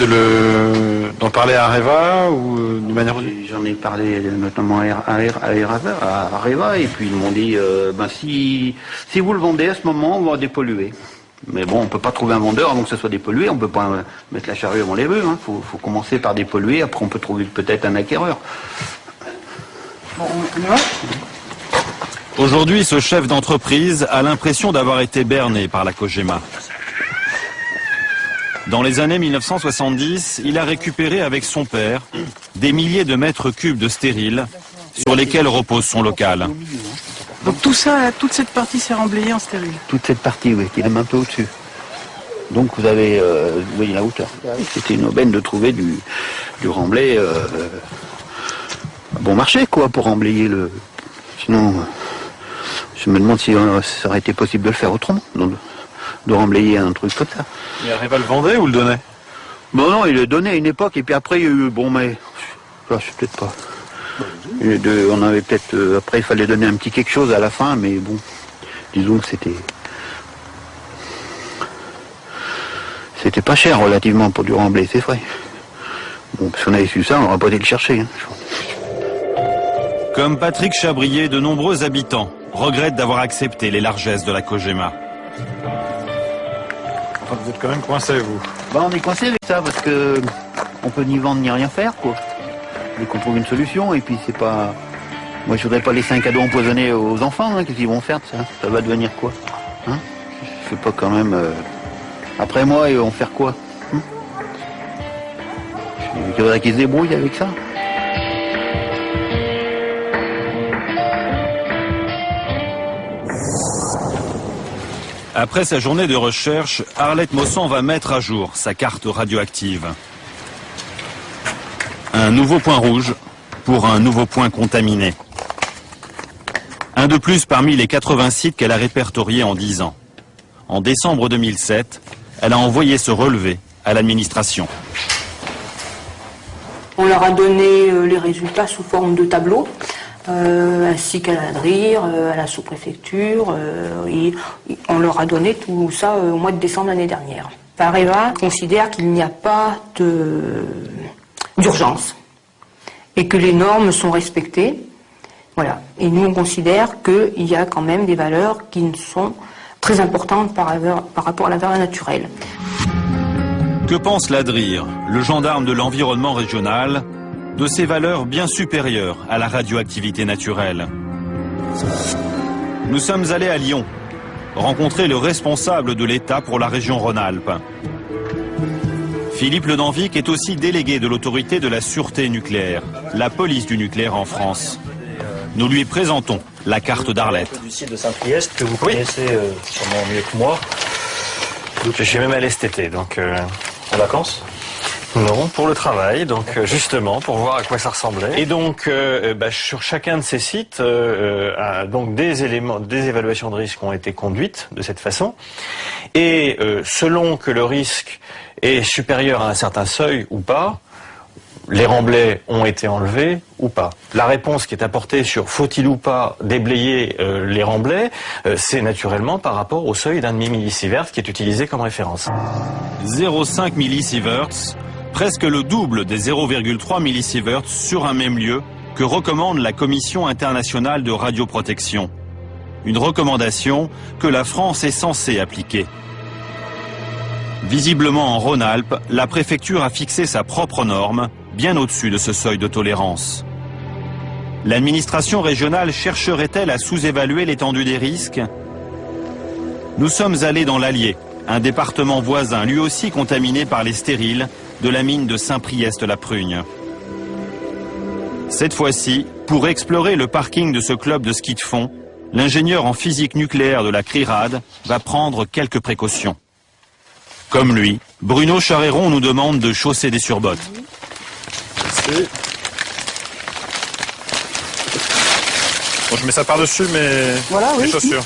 d'en parler à Areva ou de manière... J'en ai parlé notamment à Areva et puis ils m'ont dit si vous le vendez à ce moment, on va dépolluer. Mais bon, on ne peut pas trouver un vendeur avant que ce soit dépollué, on ne peut pas mettre la charrue avant les bœufs. Faut commencer par dépolluer, après on peut trouver peut-être un acquéreur. Bon, on y va ? Aujourd'hui, ce chef d'entreprise a l'impression d'avoir été berné par la Cogema. Dans les années 1970, il a récupéré avec son père des milliers de mètres cubes de stériles sur lesquels repose son local. Donc toute cette partie s'est remblayée en stérile? Toute cette partie, oui, qui est même un peu au-dessus. Donc vous avez, vous voyez la hauteur. C'était une aubaine de trouver du remblai bon marché, quoi, pour emblayer le... Sinon, je me demande si ça aurait été possible de le faire autrement, de remblayer un truc comme ça. Et Areva le vendait ou le donnait? Bon non, il le donnait à une époque, et puis après il y a eu, bon mais, je sais peut-être pas. On avait peut-être, après il fallait donner un petit quelque chose à la fin, mais bon, disons que c'était pas cher relativement pour du remblai, c'est vrai. Bon, si on avait su ça, on n'aurait pas été le chercher. Hein. Comme Patrick Chabrier, de nombreux habitants regrettent d'avoir accepté les largesses de la Cogema. Enfin, vous êtes quand même coincé, vous. Bah, on est coincé avec ça, parce que on peut ni vendre ni rien faire, quoi. Et qu'on trouve une solution, et puis c'est pas... Moi, je voudrais pas laisser un cadeau empoisonné aux enfants, hein. Qu'est-ce qu'ils vont faire de ça? Ça va devenir quoi, hein? Je sais pas quand même... Après moi, ils vont faire quoi, hein? Il faudrait qu'ils se débrouillent avec ça. Après sa journée de recherche, Arlette Maussan va mettre à jour sa carte radioactive. Un nouveau point rouge pour un nouveau point contaminé. Un de plus parmi les 80 sites qu'elle a répertoriés en 10 ans. En décembre 2007, elle a envoyé ce relevé à l'administration. On leur a donné les résultats sous forme de tableau, ainsi qu'à la DRIR, à la sous-préfecture. On leur a donné tout ça au mois de décembre l'année dernière. Areva considère qu'il n'y a pas d'urgence et que les normes sont respectées. Voilà. Et nous, on considère qu'il y a quand même des valeurs qui sont très importantes par rapport à la valeur naturelle. Que pense la DRIR, le gendarme de l'environnement régional, de ces valeurs bien supérieures à la radioactivité naturelle? Nous sommes allés à Lyon, rencontrer le responsable de l'État pour la région Rhône-Alpes. Philippe Le Danvic est aussi délégué de l'autorité de la sûreté nucléaire, la police du nucléaire en France. Nous lui présentons la carte d'Arlette. Du site de Saint-Priest que vous connaissez sûrement mieux que moi. Donc, je suis même allé cet été, donc en vacances. Non, pour le travail, donc justement pour voir à quoi ça ressemblait. Et donc sur chacun de ces sites, donc des évaluations de risque ont été conduites de cette façon. Et selon que le risque est supérieur à un certain seuil ou pas, les remblais ont été enlevés ou pas. La réponse qui est apportée sur faut-il ou pas déblayer les remblais, c'est naturellement par rapport au seuil d'1,5 millisievert qui est utilisé comme référence. 0,5 millisieverts, presque le double des 0,3 millisieverts sur un même lieu que recommande la Commission internationale de radioprotection. Une recommandation que la France est censée appliquer. Visiblement en Rhône-Alpes, la préfecture a fixé sa propre norme, bien au-dessus de ce seuil de tolérance. L'administration régionale chercherait-elle à sous-évaluer l'étendue des risques? Nous sommes allés dans l'Allier, un département voisin, lui aussi contaminé par les stériles de la mine de Saint-Priest-la-Prugne. Cette fois-ci, pour explorer le parking de ce club de ski de fond, l'ingénieur en physique nucléaire de la CRIRAD va prendre quelques précautions. Comme lui, Bruno Charéron nous demande de chausser des surbottes. Merci. Bon, je mets ça par-dessus mes chaussures.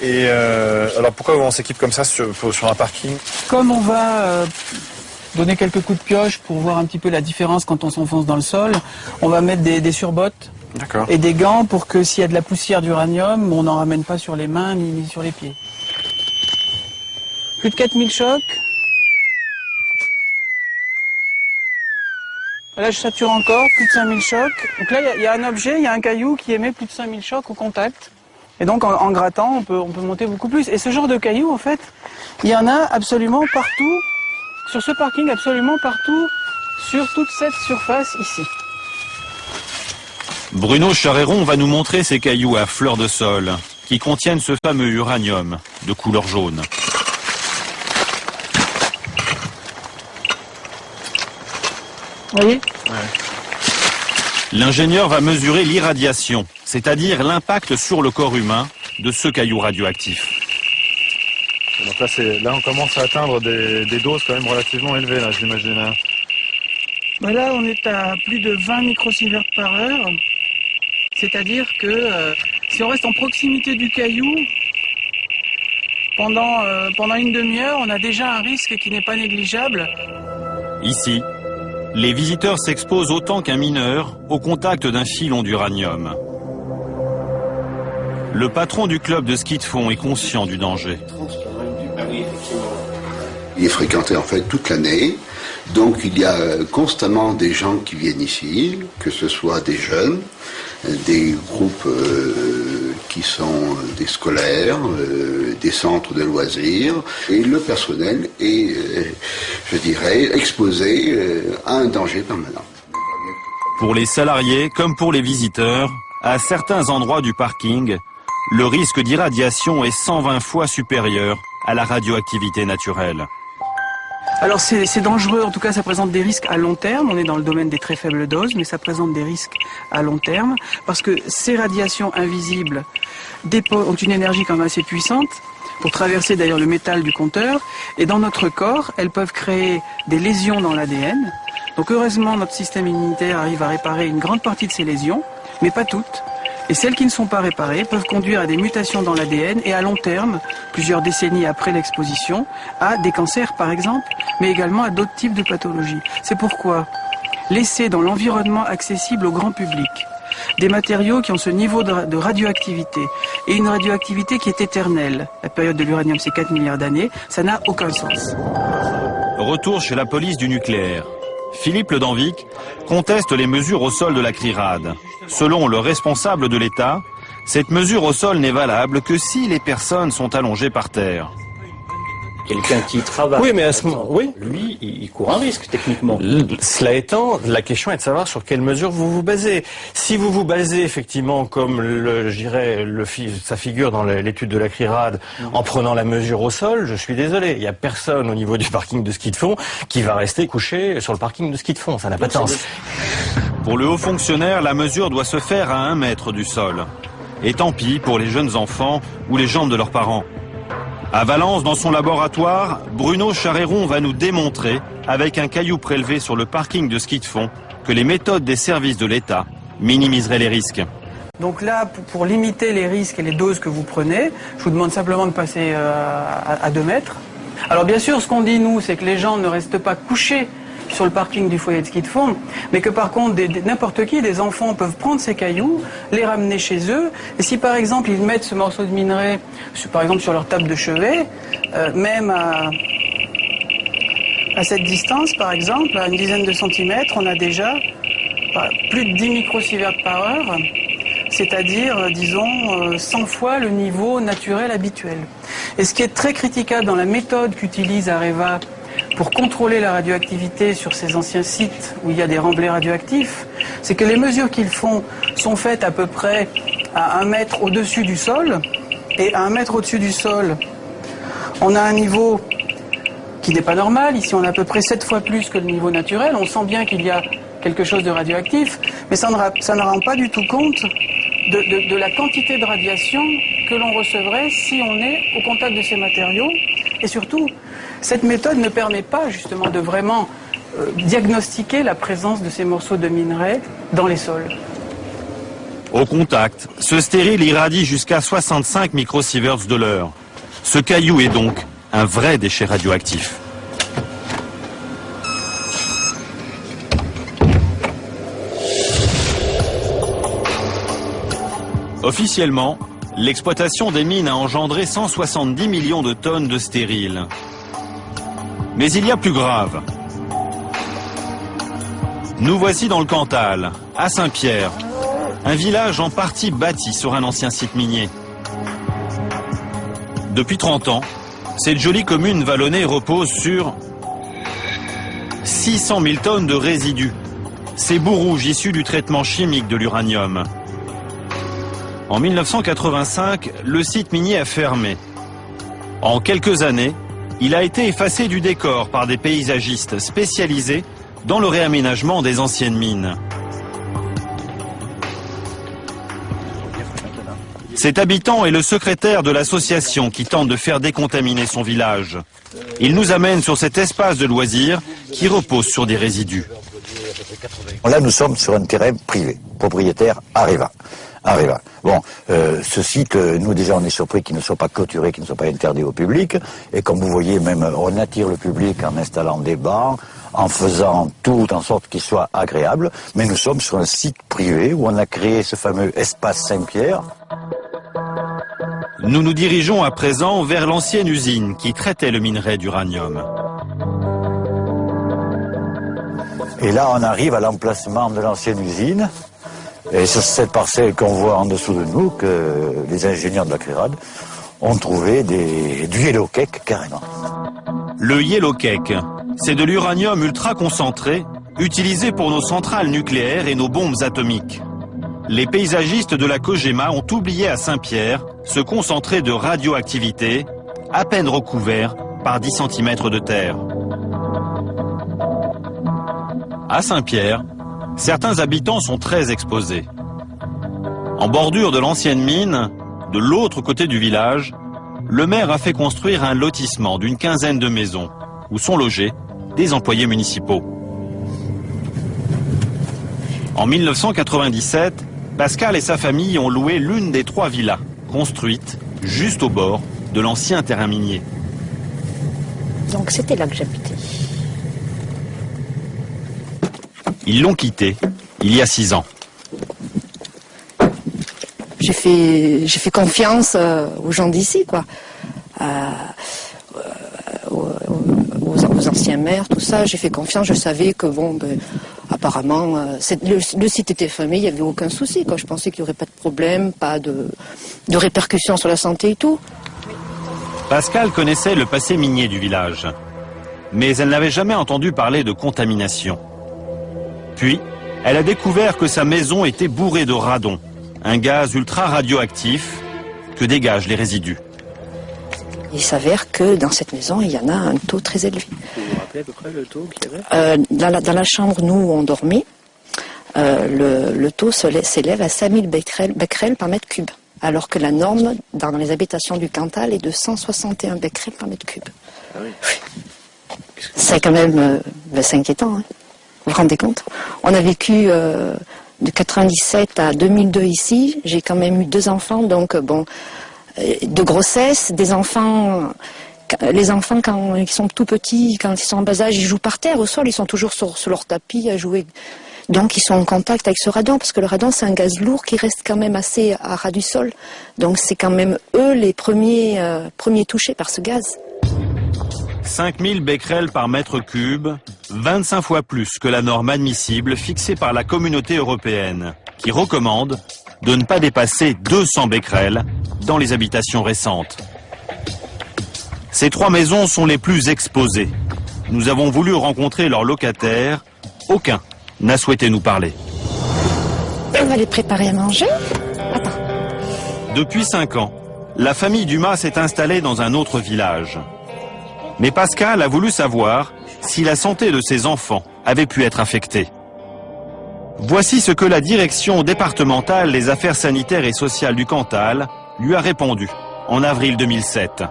Et alors pourquoi on s'équipe comme ça sur un parking? Comme on va donner quelques coups de pioche pour voir un petit peu la différence quand on s'enfonce dans le sol, on va mettre des surbottes et des gants pour que s'il y a de la poussière d'uranium, on n'en ramène pas sur les mains ni sur les pieds. Plus de 4000 chocs. Là, je sature encore, plus de 5000 chocs. Donc là, il y a un objet, il y a un caillou qui émet plus de 5000 chocs au contact. Et donc, en grattant, on peut monter beaucoup plus. Et ce genre de cailloux, en fait, il y en a absolument partout, sur ce parking, absolument partout, sur toute cette surface ici. Bruno Charéron va nous montrer ces cailloux à fleur de sol, qui contiennent ce fameux uranium de couleur jaune. Vous voyez ? L'ingénieur va mesurer l'irradiation, c'est-à-dire l'impact sur le corps humain de ce caillou radioactif. Donc là, on commence à atteindre des doses quand même relativement élevées, là, j'imagine. Là, on est à plus de 20 microsieverts par heure. C'est-à-dire que si on reste en proximité du caillou, pendant une demi-heure, on a déjà un risque qui n'est pas négligeable. Ici, les visiteurs s'exposent autant qu'un mineur au contact d'un filon d'uranium. Le patron du club de ski de fond est conscient du danger. Il est fréquenté en fait toute l'année, donc il y a constamment des gens qui viennent ici, que ce soit des jeunes, des groupes qui sont des scolaires, des centres de loisirs, et le personnel est, je dirais, exposé à un danger permanent. Pour les salariés comme pour les visiteurs, à certains endroits du parking, le risque d'irradiation est 120 fois supérieur à la radioactivité naturelle. Alors c'est dangereux, en tout cas ça présente des risques à long terme, on est dans le domaine des très faibles doses, mais ça présente des risques à long terme, parce que ces radiations invisibles ont une énergie quand même assez puissante, pour traverser d'ailleurs le métal du compteur, et dans notre corps, elles peuvent créer des lésions dans l'ADN. Donc heureusement notre système immunitaire arrive à réparer une grande partie de ces lésions, mais pas toutes. Et celles qui ne sont pas réparées peuvent conduire à des mutations dans l'ADN et à long terme, plusieurs décennies après l'exposition, à des cancers par exemple, mais également à d'autres types de pathologies. C'est pourquoi laisser dans l'environnement accessible au grand public des matériaux qui ont ce niveau de radioactivité et une radioactivité qui est éternelle, la période de l'uranium c'est 4 milliards d'années, ça n'a aucun sens. Retour chez la police du nucléaire. Philippe Le Danvic conteste les mesures au sol de la CRIRAD. Selon le responsable de l'État, cette mesure au sol n'est valable que si les personnes sont allongées par terre. Quelqu'un qui travaille, oui, mais à ce moment, oui, lui, il court un risque techniquement. Cela étant, la question est de savoir sur quelle mesure vous vous basez. Si vous vous basez effectivement, comme ça figure dans l'étude de la CRIRAD, en prenant la mesure au sol, je suis désolé, il n'y a personne au niveau du parking de ski de fond qui va rester couché sur le parking de ski de fond. Ça n'a pas de sens. Pour le haut fonctionnaire, la mesure doit se faire à 1 mètre du sol. Et tant pis pour les jeunes enfants ou les jambes de leurs parents. À Valence, dans son laboratoire, Bruno Charéron va nous démontrer, avec un caillou prélevé sur le parking de ski de fond, que les méthodes des services de l'État minimiseraient les risques. Donc là, pour limiter les risques et les doses que vous prenez, je vous demande simplement de passer à 2 mètres. Alors bien sûr, ce qu'on dit nous, c'est que les gens ne restent pas couchés sur le parking du foyer de ski de fond, mais que par contre, n'importe qui, des enfants peuvent prendre ces cailloux, les ramener chez eux, et si par exemple ils mettent ce morceau de minerai, par exemple sur leur table de chevet, même à cette distance par exemple, à une dizaine de centimètres, on a déjà plus de 10 microsieverts par heure, c'est-à-dire, disons, 100 fois le niveau naturel habituel. Et ce qui est très critiquable dans la méthode qu'utilise Areva pour contrôler la radioactivité sur ces anciens sites où il y a des remblais radioactifs, c'est que les mesures qu'ils font sont faites à peu près à 1 mètre au-dessus du sol, et à 1 mètre au-dessus du sol, on a un niveau qui n'est pas normal. Ici, on a à peu près 7 fois plus que le niveau naturel. On sent bien qu'il y a quelque chose de radioactif, mais ça ne rend pas du tout compte de la quantité de radiation que l'on recevrait si on est au contact de ces matériaux. Et surtout, cette méthode ne permet pas justement de vraiment diagnostiquer la présence de ces morceaux de minerai dans les sols. Au contact, ce stérile irradie jusqu'à 65 microsieverts de l'heure. Ce caillou est donc un vrai déchet radioactif. Officiellement, l'exploitation des mines a engendré 170 millions de tonnes de stériles. Mais il y a plus grave. Nous voici dans le Cantal, à Saint-Pierre, un village en partie bâti sur un ancien site minier. Depuis 30 ans, cette jolie commune vallonnée repose sur 600 000 tonnes de résidus, ces bouts rouges issus du traitement chimique de l'uranium. En 1985, le site minier a fermé. En quelques années, il a été effacé du décor par des paysagistes spécialisés dans le réaménagement des anciennes mines. Cet habitant est le secrétaire de l'association qui tente de faire décontaminer son village. Il nous amène sur cet espace de loisirs qui repose sur des résidus. Là, nous sommes sur un terrain privé, propriétaire Areva. Bon, ce site, nous déjà on est surpris qu'il ne soit pas clôturé, qu'il ne soit pas interdit au public. Et comme vous voyez, même on attire le public en installant des bancs, en faisant tout en sorte qu'il soit agréable. Mais nous sommes sur un site privé où on a créé ce fameux espace Saint-Pierre. Nous nous dirigeons à présent vers l'ancienne usine qui traitait le minerai d'uranium. Et là, on arrive à l'emplacement de l'ancienne usine. Et c'est cette parcelle qu'on voit en dessous de nous que les ingénieurs de la CRIRAD ont trouvé du yellow cake carrément. Le yellow cake, c'est de l'uranium ultra concentré utilisé pour nos centrales nucléaires et nos bombes atomiques. Les paysagistes de la COGEMA ont oublié à Saint-Pierre ce concentré de radioactivité, à peine recouvert par 10 cm de terre. À Saint-Pierre, certains habitants sont très exposés. En bordure de l'ancienne mine, de l'autre côté du village, le maire a fait construire un lotissement d'une quinzaine de maisons où sont logés des employés municipaux. En 1997, Pascal et sa famille ont loué l'une des 3 villas construites juste au bord de l'ancien terrain minier. Donc c'était là que j'habitais. Ils l'ont quitté il y a 6 ans. J'ai fait confiance aux gens d'ici, quoi. Aux anciens maires, tout ça. J'ai fait confiance. Je savais que bon, apparemment, le site était fermé. Il n'y avait aucun souci, quoi. Je pensais qu'il n'y aurait pas de problème, pas de répercussions sur la santé et tout. Pascal connaissait le passé minier du village, mais elle n'avait jamais entendu parler de contamination. Puis, elle a découvert que sa maison était bourrée de radon, un gaz ultra radioactif que dégagent les résidus. Il s'avère que dans cette maison, il y en a un taux très élevé. Vous vous rappelez à peu près le taux qu'il y avait dans la chambre, nous, où on dormait, le taux s'élève à 5000 becquerels par mètre cube, alors que la norme dans les habitations du Cantal est de 161 becquerels par mètre cube. Ah oui. C'est quand même c'est inquiétant, hein. Vous vous rendez compte? On a vécu de 97 à 2002 ici. J'ai quand même eu 2 enfants, donc bon, de grossesse, des enfants. Les enfants, quand ils sont tout petits, quand ils sont en bas âge, ils jouent par terre au sol. Ils sont toujours sur leur tapis à jouer. Donc ils sont en contact avec ce radon, parce que le radon c'est un gaz lourd qui reste quand même assez à ras du sol. Donc c'est quand même eux les premiers touchés par ce gaz. 5000 becquerels par mètre cube, 25 fois plus que la norme admissible fixée par la communauté européenne, qui recommande de ne pas dépasser 200 becquerels dans les habitations récentes. Ces 3 maisons sont les plus exposées. Nous avons voulu rencontrer leurs locataires. Aucun n'a souhaité nous parler. On va les préparer à manger. Attends. Depuis 5 ans, la famille Dumas s'est installée dans un autre village. Mais Pascal a voulu savoir si la santé de ses enfants avait pu être affectée. Voici ce que la direction départementale des affaires sanitaires et sociales du Cantal lui a répondu en avril 2007.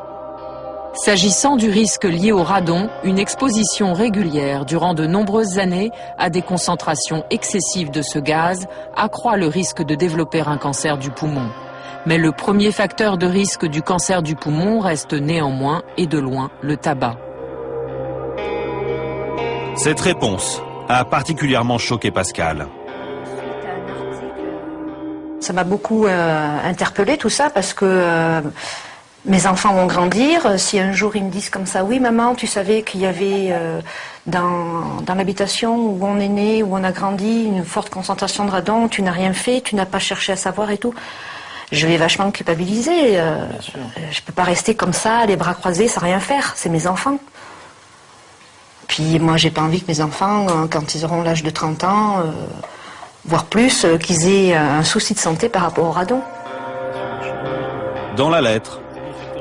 S'agissant du risque lié au radon, une exposition régulière durant de nombreuses années à des concentrations excessives de ce gaz accroît le risque de développer un cancer du poumon. Mais le premier facteur de risque du cancer du poumon reste néanmoins et de loin le tabac. Cette réponse a particulièrement choqué Pascal. Ça m'a beaucoup interpellée tout ça parce que mes enfants vont grandir. Si un jour ils me disent comme ça, oui maman, tu savais qu'il y avait dans l'habitation où on est né, où on a grandi, une forte concentration de radon, tu n'as rien fait, tu n'as pas cherché à savoir et tout. Je vais vachement culpabiliser. Je peux pas rester comme ça, les bras croisés, sans rien faire. C'est mes enfants. Puis moi, j'ai pas envie que mes enfants, quand ils auront l'âge de 30 ans, voire plus, qu'ils aient un souci de santé par rapport au radon. Dans la lettre,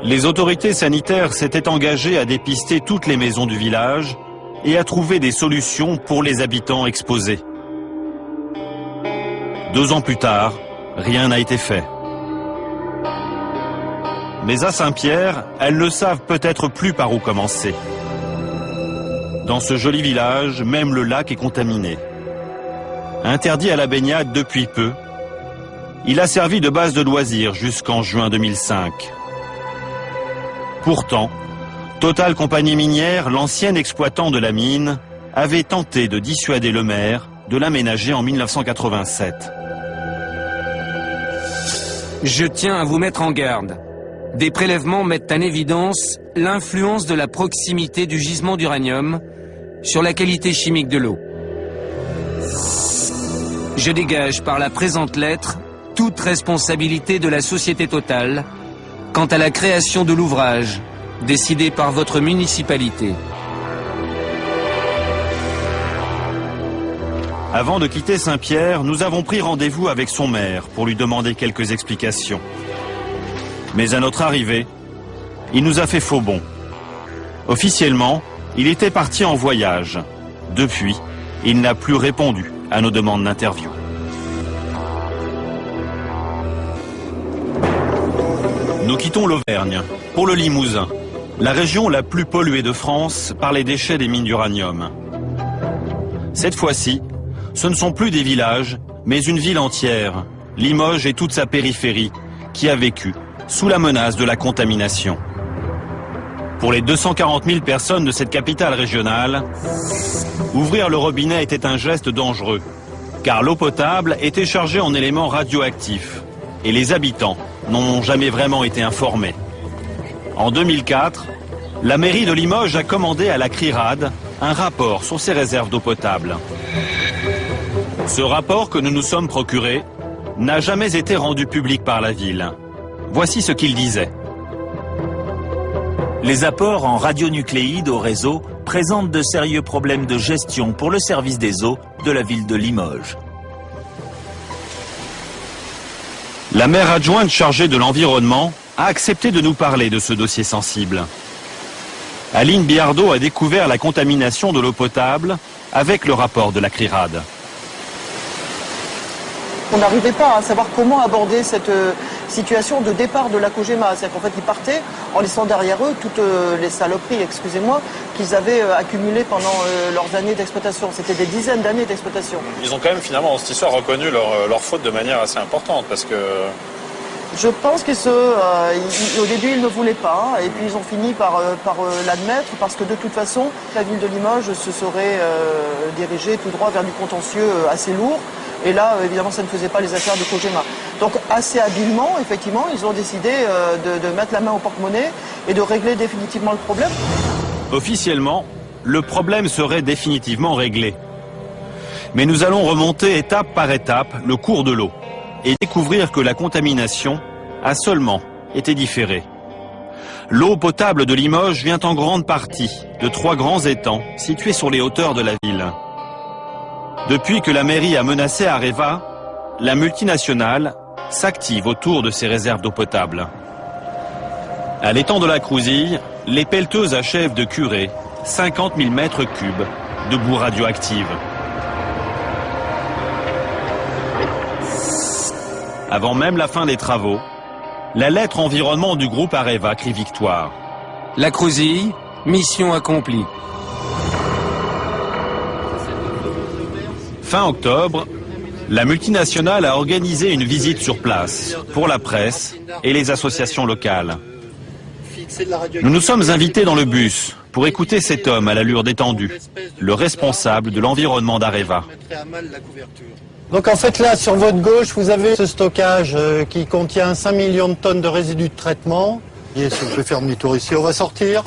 les autorités sanitaires s'étaient engagées à dépister toutes les maisons du village et à trouver des solutions pour les habitants exposés. 2 ans plus tard, rien n'a été fait. Mais à Saint-Pierre, elles ne savent peut-être plus par où commencer. Dans ce joli village, même le lac est contaminé. interdit à la baignade depuis peu, il a servi de base de loisirs jusqu'en juin 2005. Pourtant, Total Compagnie Minière, l'ancien exploitant de la mine, avait tenté de dissuader le maire de l'aménager en 1987. Je tiens à vous mettre en garde. Des prélèvements mettent en évidence l'influence de la proximité du gisement d'uranium sur la qualité chimique de l'eau. Je dégage par la présente lettre toute responsabilité de la société Total quant à la création de l'ouvrage décidé par votre municipalité. Avant de quitter Saint-Pierre, nous avons pris rendez-vous avec son maire pour lui demander quelques explications. Mais à notre arrivée, il nous a fait faux bond. Officiellement, il était parti en voyage. Depuis, il n'a plus répondu à nos demandes d'interview. Nous quittons l'Auvergne pour le Limousin, la région la plus polluée de France par les déchets des mines d'uranium. Cette fois-ci, ce ne sont plus des villages, mais une ville entière, Limoges et toute sa périphérie, qui a vécu sous la menace de la contamination. Pour les 240 000 personnes de cette capitale régionale, ouvrir le robinet était un geste dangereux, car l'eau potable était chargée en éléments radioactifs, et les habitants n'en ont jamais vraiment été informés. En 2004, la mairie de Limoges a commandé à la CRIRAD un rapport sur ses réserves d'eau potable. Ce rapport que nous nous sommes procuré n'a jamais été rendu public par la ville. Voici ce qu'il disait. Les apports en radionucléides au réseau présentent de sérieux problèmes de gestion pour le service des eaux de la ville de Limoges. La maire adjointe chargée de l'environnement a accepté de nous parler de ce dossier sensible. Aline Biardot a découvert la contamination de l'eau potable avec le rapport de la CRIRAD. On n'arrivait pas à savoir comment aborder cette situation de départ de la COGEMA. C'est-à-dire qu'en fait, ils partaient en laissant derrière eux toutes les saloperies, excusez-moi, qu'ils avaient accumulées pendant leurs années d'exploitation. C'était des dizaines d'années d'exploitation. Ils ont quand même finalement dans cette histoire reconnu leur faute de manière assez importante parce que... Je pense que au début, ils ne voulaient pas, et puis ils ont fini par l'admettre, parce que de toute façon, la ville de Limoges se serait dirigée tout droit vers du contentieux assez lourd. Et là, évidemment, ça ne faisait pas les affaires de COGEMA. Donc, assez habilement, effectivement, ils ont décidé de mettre la main au porte-monnaie et de régler définitivement le problème. Officiellement, le problème serait définitivement réglé. Mais nous allons remonter étape par étape le cours de l'eau et découvrir que la contamination a seulement été différée. L'eau potable de Limoges vient en grande partie de 3 grands étangs situés sur les hauteurs de la ville. Depuis que la mairie a menacé Areva, la multinationale s'active autour de ses réserves d'eau potable. À l'étang de la Crouzille, les pelleteuses achèvent de curer 50 000 mètres cubes de boue radioactive. Avant même la fin des travaux, la lettre environnement du groupe Areva crie victoire. La Crouzille, mission accomplie. Fin octobre, la multinationale a organisé une visite sur place pour la presse et les associations locales. Nous nous sommes invités dans le bus pour écouter cet homme à l'allure détendue, le responsable de l'environnement d'Areva. Donc en fait là, sur votre gauche, vous avez ce stockage qui contient 5 millions de tonnes de résidus de traitement. Et si vous pouvez faire demi-tour ici, on va sortir.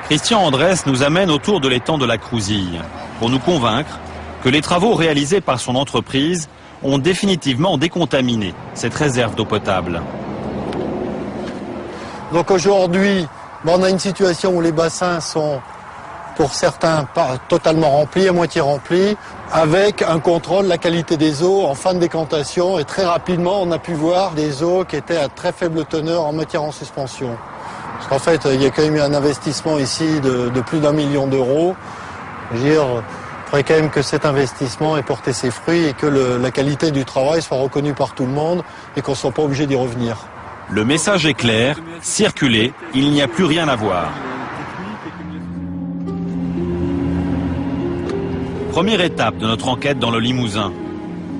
Christian Andrès nous amène autour de l'étang de la Crouzille pour nous convaincre que les travaux réalisés par son entreprise ont définitivement décontaminé cette réserve d'eau potable. Donc aujourd'hui, on a une situation où les bassins sont, pour certains, pas totalement remplis, à moitié remplis, avec un contrôle de la qualité des eaux en fin de décantation. Et très rapidement, on a pu voir des eaux qui étaient à très faible teneur en matière en suspension. Parce qu'en fait, il y a quand même eu un investissement ici de plus d'1 million d'euros. Je veux dire, il faudrait quand même que cet investissement ait porté ses fruits et que la qualité du travail soit reconnue par tout le monde et qu'on ne soit pas obligé d'y revenir. Le message est clair, circulez, il n'y a plus rien à voir. Première étape de notre enquête dans le Limousin.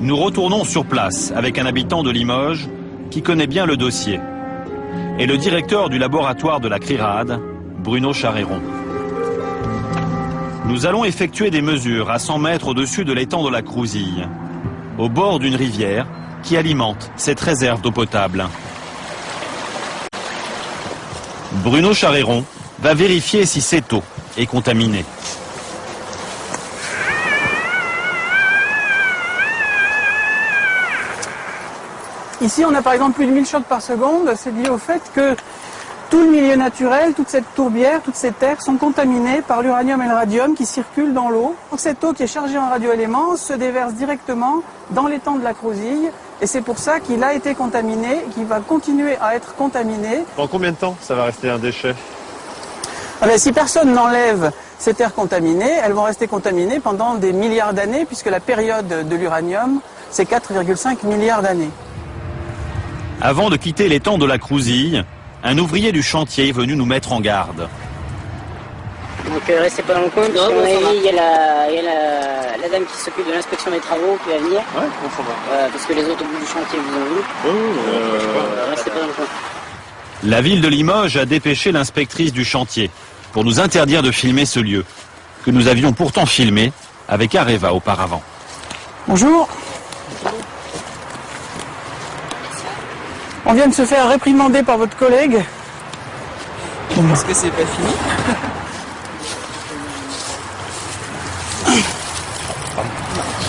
Nous retournons sur place avec un habitant de Limoges qui connaît bien le dossier et le directeur du laboratoire de la CRIRAD, Bruno Charéron. Nous allons effectuer des mesures à 100 mètres au-dessus de l'étang de la Crouzille, au bord d'une rivière qui alimente cette réserve d'eau potable. Bruno Charéron va vérifier si cette eau est contaminée. Ici, on a par exemple plus de 1000 chocs par seconde. C'est lié au fait que tout le milieu naturel, toute cette tourbière, toutes ces terres sont contaminées par l'uranium et le radium qui circulent dans l'eau. Donc cette eau qui est chargée en radioéléments se déverse directement dans l'étang de la Crouzille. Et c'est pour ça qu'il a été contaminé, qu'il va continuer à être contaminé. Dans combien de temps ça va rester un déchet? Si personne n'enlève ces terres contaminées, elles vont rester contaminées pendant des milliards d'années, puisque la période de l'uranium, c'est 4,5 milliards d'années. Avant de quitter l'étang de la Crouzille, un ouvrier du chantier est venu nous mettre en garde. Donc restez pas dans le coin, parce qu'à mon avis, il y a la dame qui s'occupe de l'inspection des travaux qui va venir. Ouais, on s'en va. Parce que les autres au bout du chantier vous ont vu. Restez pas dans le coin. La ville de Limoges a dépêché l'inspectrice du chantier pour nous interdire de filmer ce lieu, que nous avions pourtant filmé avec Areva auparavant. Bonjour. On vient de se faire réprimander par votre collègue. Parce que c'est pas fini.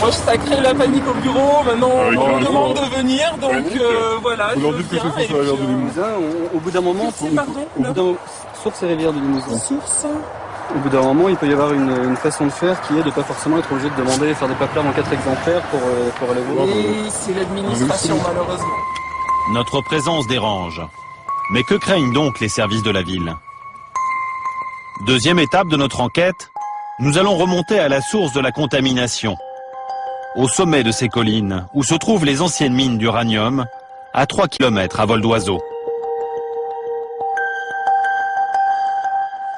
Moi, ça crée la panique au bureau. Maintenant, on me demande de venir. Donc voilà. Vous leur dites que c'est sur la rivière du Limousin. Au bout d'un moment, source et rivière du Limousin. Source. Au bout d'un moment, il peut y avoir une façon de faire qui est de ne pas forcément être obligé de demander, faire des papiers en 4 exemplaires pour aller voir. Oui, c'est l'administration, malheureusement. Notre présence dérange. Mais que craignent donc les services de la ville? Deuxième étape de notre enquête, nous allons remonter à la source de la contamination. Au sommet de ces collines, où se trouvent les anciennes mines d'uranium, à 3 km à vol d'oiseau.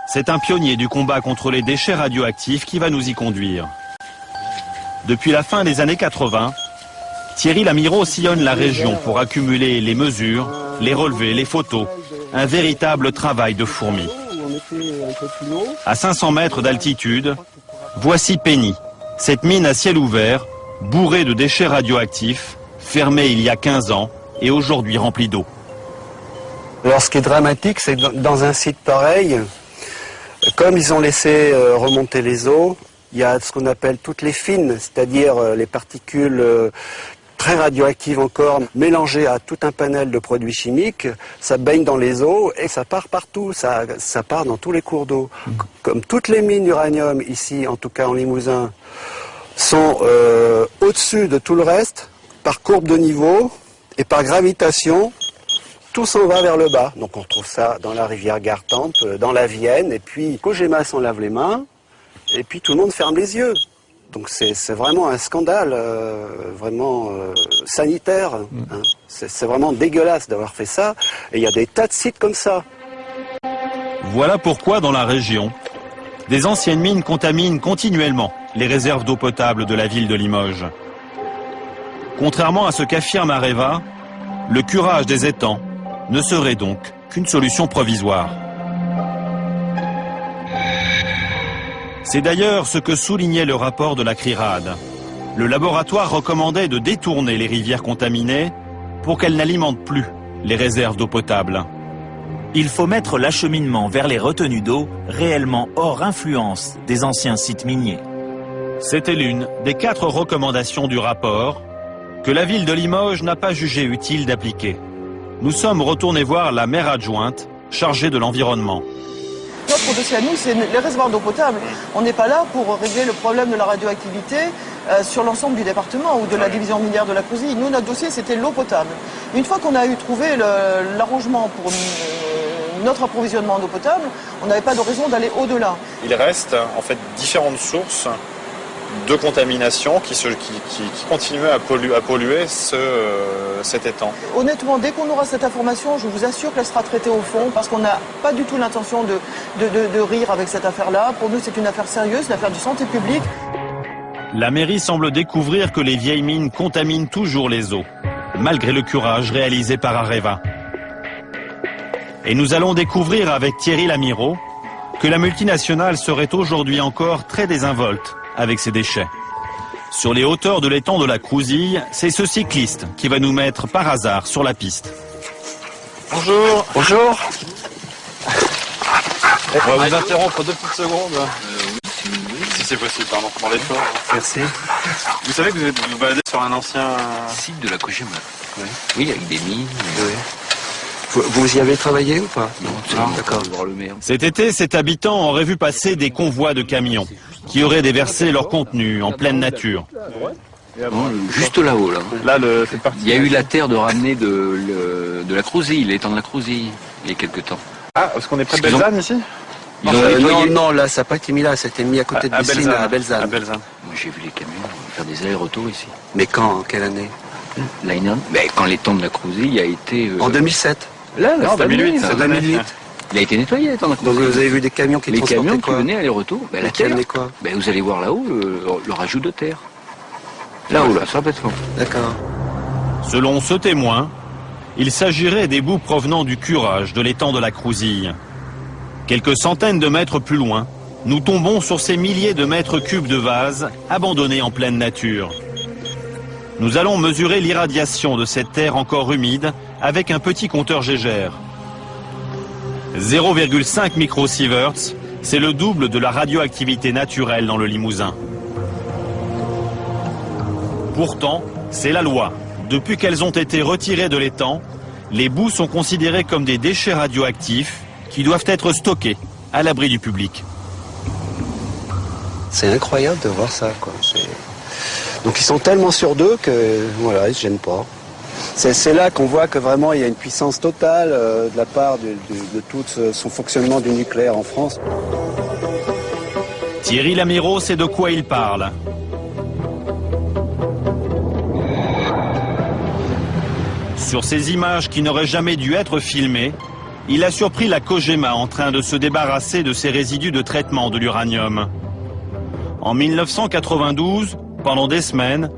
C'est un pionnier du combat contre les déchets radioactifs qui va nous y conduire. Depuis la fin des années 80, Thierry Lamiraud sillonne la région pour accumuler les mesures, les relevés, les photos. Un véritable travail de fourmi. À 500 mètres d'altitude, voici Penny, cette mine à ciel ouvert, bourrée de déchets radioactifs, fermée il y a 15 ans et aujourd'hui remplie d'eau. Alors ce qui est dramatique, c'est que dans un site pareil, comme ils ont laissé remonter les eaux, il y a ce qu'on appelle toutes les fines, c'est-à-dire les particules très radioactives encore, mélangées à tout un panel de produits chimiques, ça baigne dans les eaux et ça part partout, ça part dans tous les cours d'eau. Comme toutes les mines d'uranium ici, en tout cas en Limousin, sont au-dessus de tout le reste, par courbe de niveau et par gravitation, tout s'en va vers le bas. Donc on retrouve ça dans la rivière Gartempe, dans la Vienne, et puis Kojima s'en lave les mains, et puis tout le monde ferme les yeux. Donc c'est vraiment un scandale, vraiment sanitaire. Hein. C'est vraiment dégueulasse d'avoir fait ça. Et il y a des tas de sites comme ça. Voilà pourquoi dans la région, des anciennes mines contaminent continuellement les réserves d'eau potable de la ville de Limoges. Contrairement à ce qu'affirme Areva, le curage des étangs ne serait donc qu'une solution provisoire. C'est d'ailleurs ce que soulignait le rapport de la CRIRAD. Le laboratoire recommandait de détourner les rivières contaminées pour qu'elles n'alimentent plus les réserves d'eau potable. Il faut mettre l'acheminement vers les retenues d'eau réellement hors influence des anciens sites miniers. C'était l'une des 4 recommandations du rapport que la ville de Limoges n'a pas jugé utile d'appliquer. Nous sommes retournés voir la maire adjointe chargée de l'environnement. Notre dossier à nous, c'est les réservoirs d'eau potable. On n'est pas là pour régler le problème de la radioactivité sur l'ensemble du département ou de la division minière de la Crouzille. Nous, notre dossier, c'était l'eau potable. Une fois qu'on a trouvé l'arrangement pour notre approvisionnement en eau potable, on n'avait pas de raison d'aller au-delà. Il reste en fait différentes sources de contamination qui continuent à polluer cet étang. Honnêtement, dès qu'on aura cette information, je vous assure qu'elle sera traitée au fond, parce qu'on n'a pas du tout l'intention de rire avec cette affaire-là. Pour nous, c'est une affaire sérieuse, une affaire de santé publique. La mairie semble découvrir que les vieilles mines contaminent toujours les eaux, malgré le curage réalisé par Areva. Et nous allons découvrir avec Thierry Lamiraud que la multinationale serait aujourd'hui encore très désinvolte avec ses déchets. Sur les hauteurs de l'étang de la Crouzille, c'est ce cycliste qui va nous mettre par hasard sur la piste. Bonjour. Bonjour. On va vous interrompre 2 petites secondes. Si c'est possible, pardon, dans l'effort. Merci. Vous savez que vous êtes vous baladez sur un ancien site de la Cogema. Oui, avec des mines. Vous y avez travaillé ou pas? Non, d'accord. Cet été, cet habitant aurait vu passer des convois de camions qui auraient déversé leur contenu en pleine nature. Non, juste là-haut, là. Il y a eu la terre de ramener de la Crouzille, l'étang de la Crouzille, il y a quelques temps. Ah, parce qu'on est près de Belzane ici? Non, là, ça n'a pas été mis là, ça a été mis à côté de Bessines, à Belzane. Moi, j'ai vu les camions faire des allers-retours ici. Mais quand? En quelle année? L'année dernière, quand l'étang de la Crouzille a été... En 2007. Là, en 2008. C'est 2008. Il a été nettoyé, l'étang de la Crouzille. Donc vous avez vu des camions qui transportaient quoi? Les camions qui venaient aller-retour. La terre. Quoi? Vous allez voir là-haut le rajout de terre. Là-haut, là, sur le plateforme. D'accord. Selon ce témoin, il s'agirait des boues provenant du curage de l'étang de la Crouzille. Quelques centaines de mètres plus loin, nous tombons sur ces milliers de mètres cubes de vases abandonnés en pleine nature. Nous allons mesurer l'irradiation de cette terre encore humide avec un petit compteur Geiger. 0,5 microsieverts, c'est le double de la radioactivité naturelle dans le Limousin. Pourtant, c'est la loi. Depuis qu'elles ont été retirées de l'étang, les boues sont considérées comme des déchets radioactifs qui doivent être stockés à l'abri du public. C'est incroyable de voir ça, quoi. Donc ils sont tellement sûrs d'eux que voilà, ils se gênent pas. C'est là qu'on voit que vraiment il y a une puissance totale de la part de tout son fonctionnement du nucléaire en France. Thierry Lamiraud sait de quoi il parle. Sur ces images qui n'auraient jamais dû être filmées, il a surpris la Cogema en train de se débarrasser de ses résidus de traitement de l'uranium. En 1992, pendant des semaines,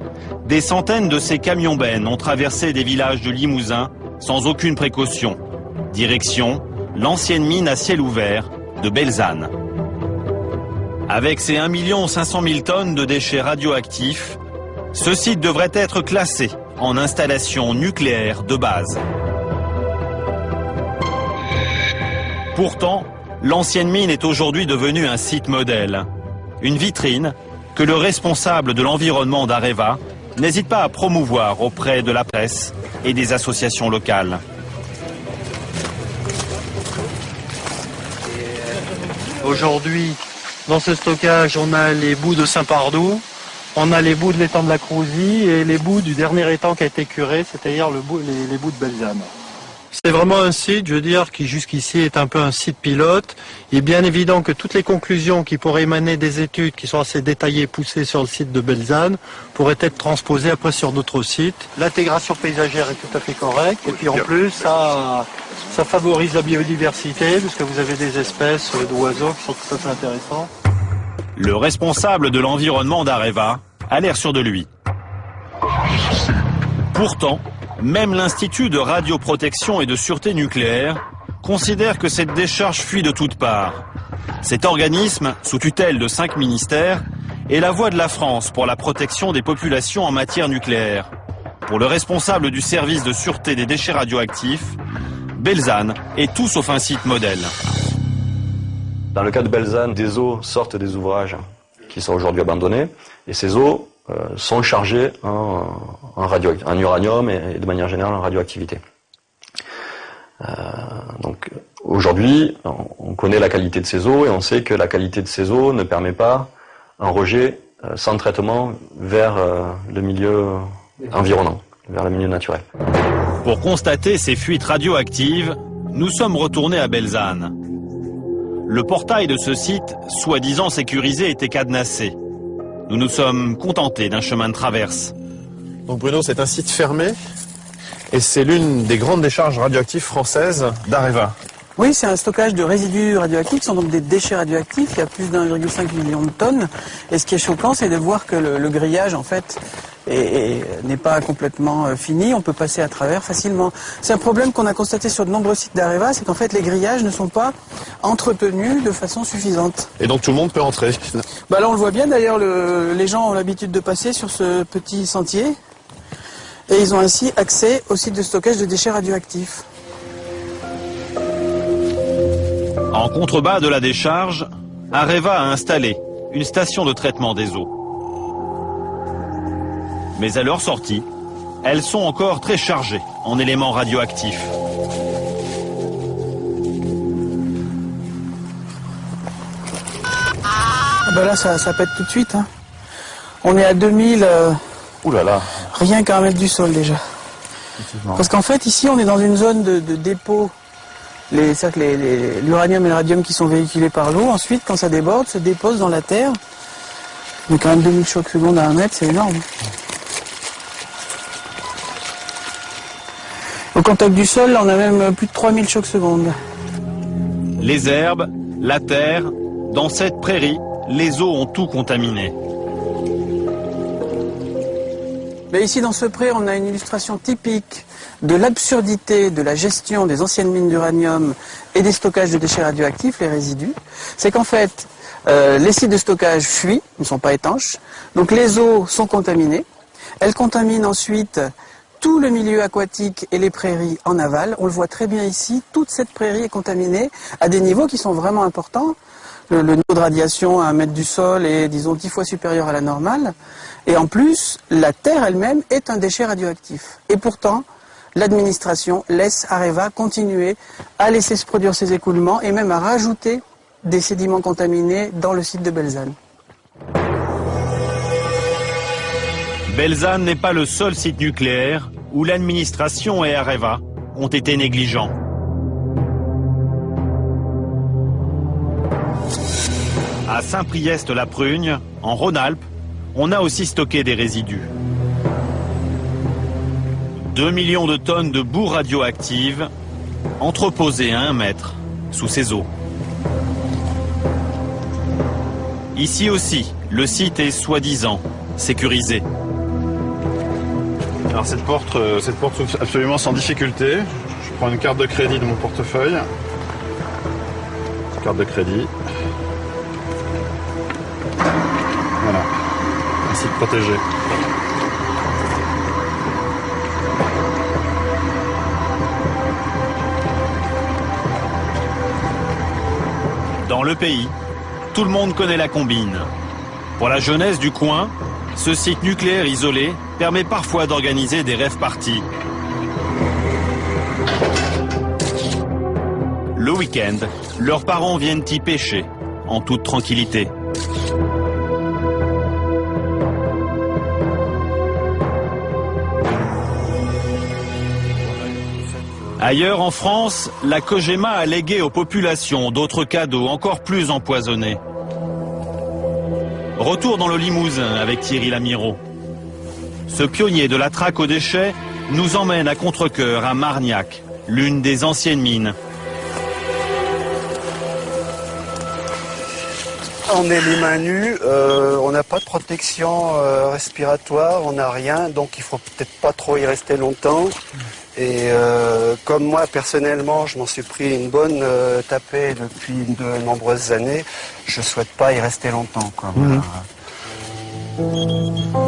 des centaines de ces camions-bennes ont traversé des villages de Limousin sans aucune précaution. Direction l'ancienne mine à ciel ouvert de Belzane. Avec ses 1 500 000 tonnes de déchets radioactifs, ce site devrait être classé en installation nucléaire de base. Pourtant, l'ancienne mine est aujourd'hui devenue un site modèle, une vitrine que le responsable de l'environnement d'Areva n'hésite pas à promouvoir auprès de la presse et des associations locales. Aujourd'hui, dans ce stockage, on a les boues de Saint-Pardoux, on a les bouts de l'étang de la Crouzille et les bouts du dernier étang qui a été curé, c'est-à-dire les bouts de Belzane. C'est vraiment un site, je veux dire, qui jusqu'ici est un peu un site pilote. Il est bien évident que toutes les conclusions qui pourraient émaner des études qui sont assez détaillées et poussées sur le site de Belzane pourraient être transposées après sur d'autres sites. L'intégration paysagère est tout à fait correcte et puis en plus ça favorise la biodiversité puisque vous avez des espèces d'oiseaux qui sont tout à fait intéressants. Le responsable de l'environnement d'Areva a l'air sûr de lui. Pourtant, même l'Institut de radioprotection et de sûreté nucléaire considère que cette décharge fuit de toutes parts. Cet organisme, sous tutelle de 5 ministères, est la voix de la France pour la protection des populations en matière nucléaire. Pour le responsable du service de sûreté des déchets radioactifs, Belzane est tout sauf un site modèle. Dans le cas de Belzane, des eaux sortent des ouvrages qui sont aujourd'hui abandonnés, et ces eaux sont chargées en uranium et de manière générale en radioactivité. Donc aujourd'hui, on connaît la qualité de ces eaux et on sait que la qualité de ces eaux ne permet pas un rejet sans traitement vers le milieu environnant, vers le milieu naturel. Pour constater ces fuites radioactives, nous sommes retournés à Belzane. Le portail de ce site, soi-disant sécurisé, était cadenassé. Nous nous sommes contentés d'un chemin de traverse. Donc Bruno, c'est un site fermé et c'est l'une des grandes décharges radioactives françaises d'Areva. Oui, c'est un stockage de résidus radioactifs, qui sont donc des déchets radioactifs. Il y a plus d'1,5 million de tonnes. Et ce qui est choquant, c'est de voir que le grillage, en fait, n'est pas complètement fini. On peut passer à travers facilement. C'est un problème qu'on a constaté sur de nombreux sites d'Areva, c'est qu'en fait, les grillages ne sont pas entretenus de façon suffisante. Et donc tout le monde peut entrer? Bah là, on le voit bien. D'ailleurs, les gens ont l'habitude de passer sur ce petit sentier. Et ils ont ainsi accès au site de stockage de déchets radioactifs. En contrebas de la décharge, Areva a installé une station de traitement des eaux. Mais à leur sortie, elles sont encore très chargées en éléments radioactifs. Ah ben là, ça pète tout de suite. Hein. On est à 2000, Ouh là là. rien qu'à 1 mètre du sol déjà. Parce qu'en fait, ici, on est dans une zone de dépôt. L'uranium et le radium qui sont véhiculés par l'eau, ensuite, quand ça déborde, se dépose dans la terre. Mais quand même 2000 chocs secondes à 1 mètre, c'est énorme. Au contact du sol, on a même plus de 3000 chocs secondes. Les herbes, la terre, dans cette prairie, les eaux ont tout contaminé. Mais ici, dans ce pré, on a une illustration typique de l'absurdité de la gestion des anciennes mines d'uranium et des stockages de déchets radioactifs, les résidus. C'est qu'en fait, les sites de stockage fuient, ne sont pas étanches, donc les eaux sont contaminées. Elles contaminent ensuite tout le milieu aquatique et les prairies en aval. On le voit très bien ici, toute cette prairie est contaminée à des niveaux qui sont vraiment importants. Le niveau de radiation à 1 mètre du sol est, disons, 10 fois supérieur à la normale. Et en plus, la terre elle-même est un déchet radioactif. Et pourtant, l'administration laisse Areva continuer à laisser se produire ces écoulements et même à rajouter des sédiments contaminés dans le site de Belzane. Belzane n'est pas le seul site nucléaire où l'administration et Areva ont été négligents. À Saint-Priest-la-Prugne, en Rhône-Alpes, on a aussi stocké des résidus. 2 millions de tonnes de boue radioactive entreposées à 1 mètre sous ces eaux. Ici aussi, le site est soi-disant sécurisé. Alors cette porte s'ouvre absolument sans difficulté. Je prends une carte de crédit de mon portefeuille. Carte de crédit. Voilà. Un site protégé. Dans le pays, tout le monde connaît la combine. Pour la jeunesse du coin, ce site nucléaire isolé permet parfois d'organiser des rave-parties. Le week-end, leurs parents viennent y pêcher, en toute tranquillité. Ailleurs en France, la Cogema a légué aux populations d'autres cadeaux encore plus empoisonnés. Retour dans le Limousin avec Thierry Lamireau. Ce pionnier de la traque aux déchets nous emmène à contre-cœur à Margnac, l'une des anciennes mines. On est les mains nues, on n'a pas de protection respiratoire, on n'a rien, donc il faut peut-être pas trop y rester longtemps. Et comme moi personnellement, je m'en suis pris une bonne tapée depuis de nombreuses années, je souhaite pas y rester longtemps, quoi. Voilà.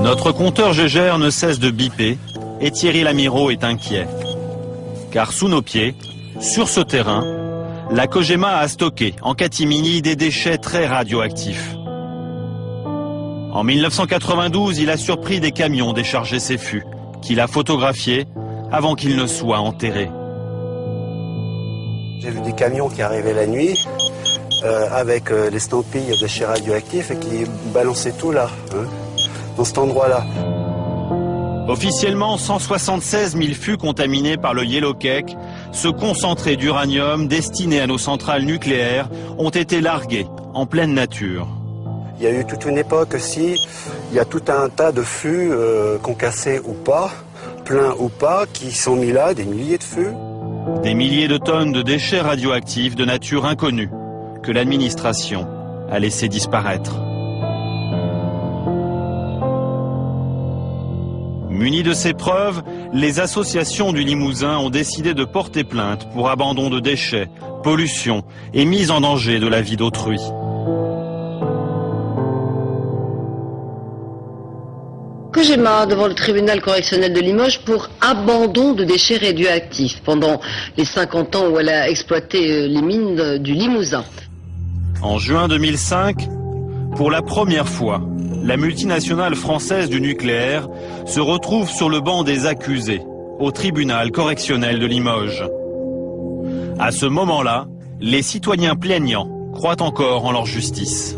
Notre compteur Gégère ne cesse de biper et Thierry Lamireau est inquiet. Car sous nos pieds, sur ce terrain, la Cogema a stocké en catimini des déchets très radioactifs. En 1992, il a surpris des camions décharger ces fûts, qu'il a photographiés avant qu'ils ne soient enterrés. J'ai vu des camions qui arrivaient la nuit avec l'estampille de déchets radioactifs et qui balançaient tout là, hein, dans cet endroit-là. Officiellement, 176 000 fûts contaminés par le Yellow Cake, ce concentré d'uranium destiné à nos centrales nucléaires, ont été largués en pleine nature. Il y a eu toute une époque aussi, il y a tout un tas de fûts concassés ou pas, pleins ou pas, qui sont mis là, des milliers de fûts. Des milliers de tonnes de déchets radioactifs de nature inconnue que l'administration a laissé disparaître. Munis de ces preuves, les associations du Limousin ont décidé de porter plainte pour abandon de déchets, pollution et mise en danger de la vie d'autrui. Cogema devant le tribunal correctionnel de Limoges pour abandon de déchets radioactifs pendant les 50 ans où elle a exploité les mines du Limousin. En juin 2005, pour la première fois, la multinationale française du nucléaire se retrouve sur le banc des accusés au tribunal correctionnel de Limoges. À ce moment-là, les citoyens plaignants croient encore en leur justice.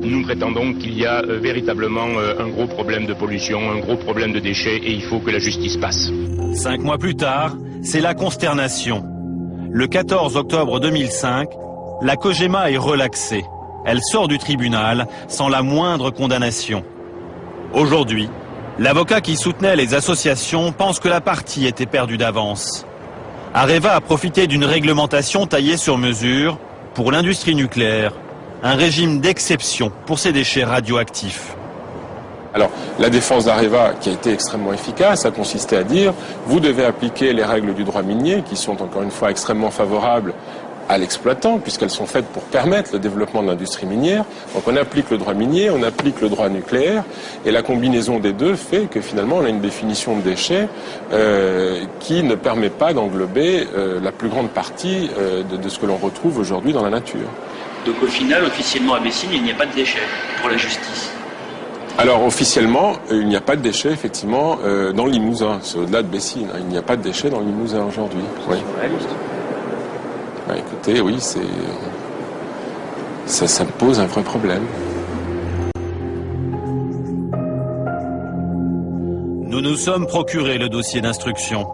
Nous prétendons qu'il y a véritablement un gros problème de pollution, un gros problème de déchets et il faut que la justice passe. 5 mois plus tard, c'est la consternation. Le 14 octobre 2005, la Cogema est relaxée. Elle sort du tribunal sans la moindre condamnation. Aujourd'hui, l'avocat qui soutenait les associations pense que la partie était perdue d'avance. Areva a profité d'une réglementation taillée sur mesure pour l'industrie nucléaire. Un régime d'exception pour ces déchets radioactifs. Alors, la défense d'Areva, qui a été extrêmement efficace, a consisté à dire vous devez appliquer les règles du droit minier, qui sont encore une fois extrêmement favorables à l'exploitant, puisqu'elles sont faites pour permettre le développement de l'industrie minière. Donc on applique le droit minier, on applique le droit nucléaire, et la combinaison des deux fait que finalement on a une définition de déchets qui ne permet pas d'englober la plus grande partie de ce que l'on retrouve aujourd'hui dans la nature. Donc au final, officiellement à Bessines, il n'y a pas de déchets pour la justice. Alors officiellement, il n'y a pas de déchets effectivement dans le Limousin, c'est au-delà de Bessines. Il n'y a pas de déchets dans le Limousin aujourd'hui. Oui. Bah, écoutez, oui, ça me pose un vrai problème. Nous nous sommes procuré le dossier d'instruction.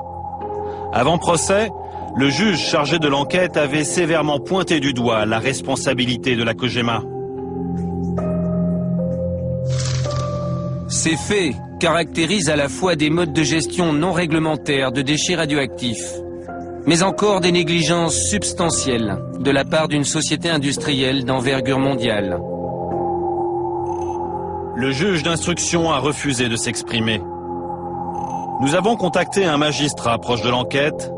Avant procès, le juge chargé de l'enquête avait sévèrement pointé du doigt la responsabilité de la Cogema. Ces faits caractérisent à la fois des modes de gestion non réglementaires de déchets radioactifs, mais encore des négligences substantielles de la part d'une société industrielle d'envergure mondiale. Le juge d'instruction a refusé de s'exprimer. Nous avons contacté un magistrat proche de l'enquête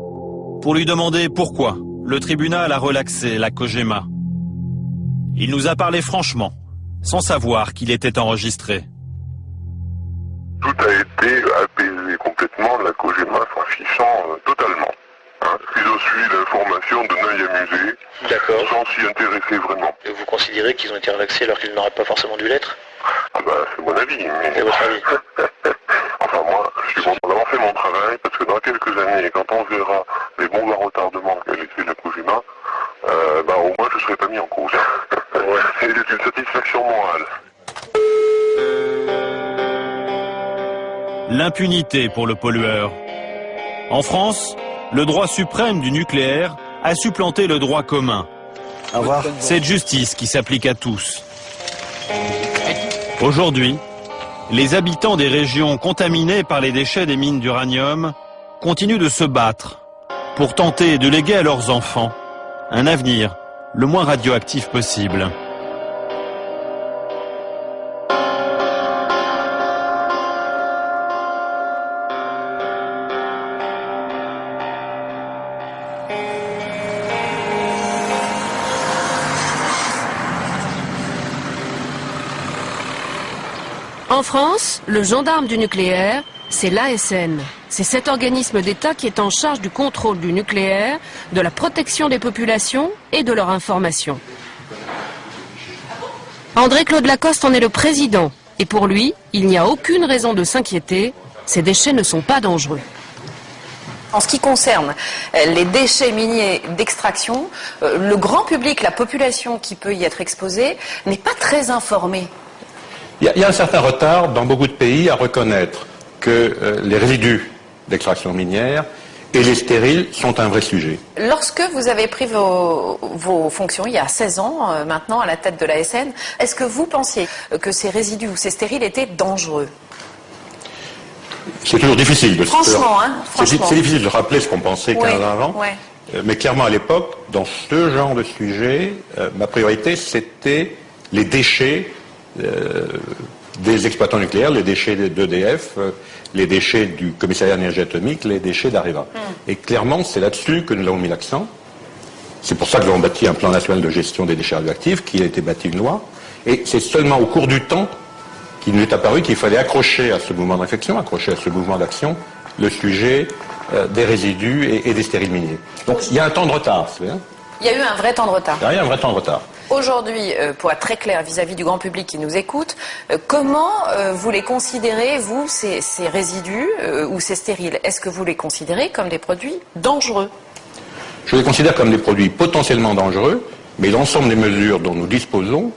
pour lui demander pourquoi le tribunal a relaxé la Cogema. Il nous a parlé franchement, sans savoir qu'il était enregistré. Tout a été apaisé complètement, la Cogema s'en fichant totalement. Ils ont suivi l'information de n'œil amusé, sans s'y intéresser vraiment. Et vous considérez qu'ils ont été relaxés alors qu'ils n'auraient pas forcément dû l'être? Ah bah c'est mon avis. Mais... C'est votre avis? Enfin moi, je suis content d'avoir fait mon travail, parce que dans quelques années, quand on verra les bombes à retardement qu'a laissé la Cogema, au moins je ne serai pas mis en cause. C'est une satisfaction morale. L'impunité pour le pollueur. En France, le droit suprême du nucléaire a supplanté le droit commun. Cette justice qui s'applique à tous. Aujourd'hui, les habitants des régions contaminées par les déchets des mines d'uranium continuent de se battre pour tenter de léguer à leurs enfants un avenir le moins radioactif possible. En France, le gendarme du nucléaire, c'est l'ASN. C'est cet organisme d'État qui est en charge du contrôle du nucléaire, de la protection des populations et de leur information. André-Claude Lacoste en est le président. Et pour lui, il n'y a aucune raison de s'inquiéter. Ces déchets ne sont pas dangereux. En ce qui concerne les déchets miniers d'extraction, le grand public, la population qui peut y être exposée, n'est pas très informée. Il y a un certain retard dans beaucoup de pays à reconnaître que les résidus d'extraction minière et les stériles sont un vrai sujet. Lorsque vous avez pris vos fonctions, il y a 16 ans maintenant, à la tête de l'ASN, est-ce que vous pensiez que ces résidus ou ces stériles étaient dangereux? C'est toujours difficile de Franchement, c'est difficile de rappeler ce qu'on pensait 15 ans avant. Ouais. Mais clairement, à l'époque, dans ce genre de sujet, ma priorité, c'était les déchets des exploitants nucléaires, les déchets d'EDF, les déchets du commissariat d'énergie atomique, les déchets d'Areva. Et clairement, c'est là-dessus que nous avons mis l'accent. C'est pour ça que nous avons bâti un plan national de gestion des déchets radioactifs, qu'il a été bâti une loi. Et c'est seulement au cours du temps qu'il nous est apparu qu'il fallait accrocher à ce mouvement de réflexion, accrocher à ce mouvement d'action, le sujet des résidus et des stériles miniers. Donc il y a un temps de retard, c'est vrai. Il y a eu un vrai temps de retard. Il y a un vrai temps de retard. Aujourd'hui, pour être très clair vis-à-vis du grand public qui nous écoute, comment vous les considérez, vous, ces résidus ou ces stériles? Est-ce que vous les considérez comme des produits dangereux? Je les considère comme des produits potentiellement dangereux, mais l'ensemble des mesures dont nous disposons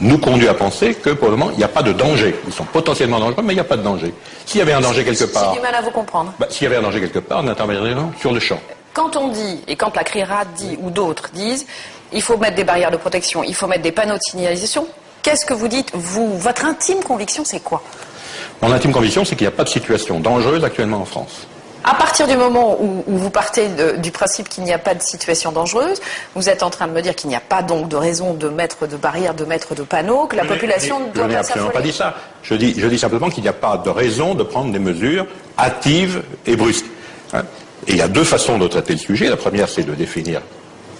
nous conduit à penser que pour le moment, il n'y a pas de danger. Ils sont potentiellement dangereux, mais il n'y a pas de danger. S'il y avait un danger quelque part... J'ai du mal à vous comprendre. S'il y avait un danger quelque part, on interviendrait sur le champ. Quand on dit, et quand la CRIRAD dit, ou d'autres disent, il faut mettre des barrières de protection, il faut mettre des panneaux de signalisation, qu'est-ce que vous dites, vous? Votre intime conviction, c'est quoi? Mon intime conviction, c'est qu'il n'y a pas de situation dangereuse actuellement en France. À partir du moment où vous partez du principe qu'il n'y a pas de situation dangereuse, vous êtes en train de me dire qu'il n'y a pas donc de raison de mettre de barrières, de mettre de panneaux, que la population ne doit pas s'affoler. Je n'ai absolument pas dit ça. Je dis simplement qu'il n'y a pas de raison de prendre des mesures hâtives et brusques. Et il y a deux façons de traiter le sujet. La première, c'est de définir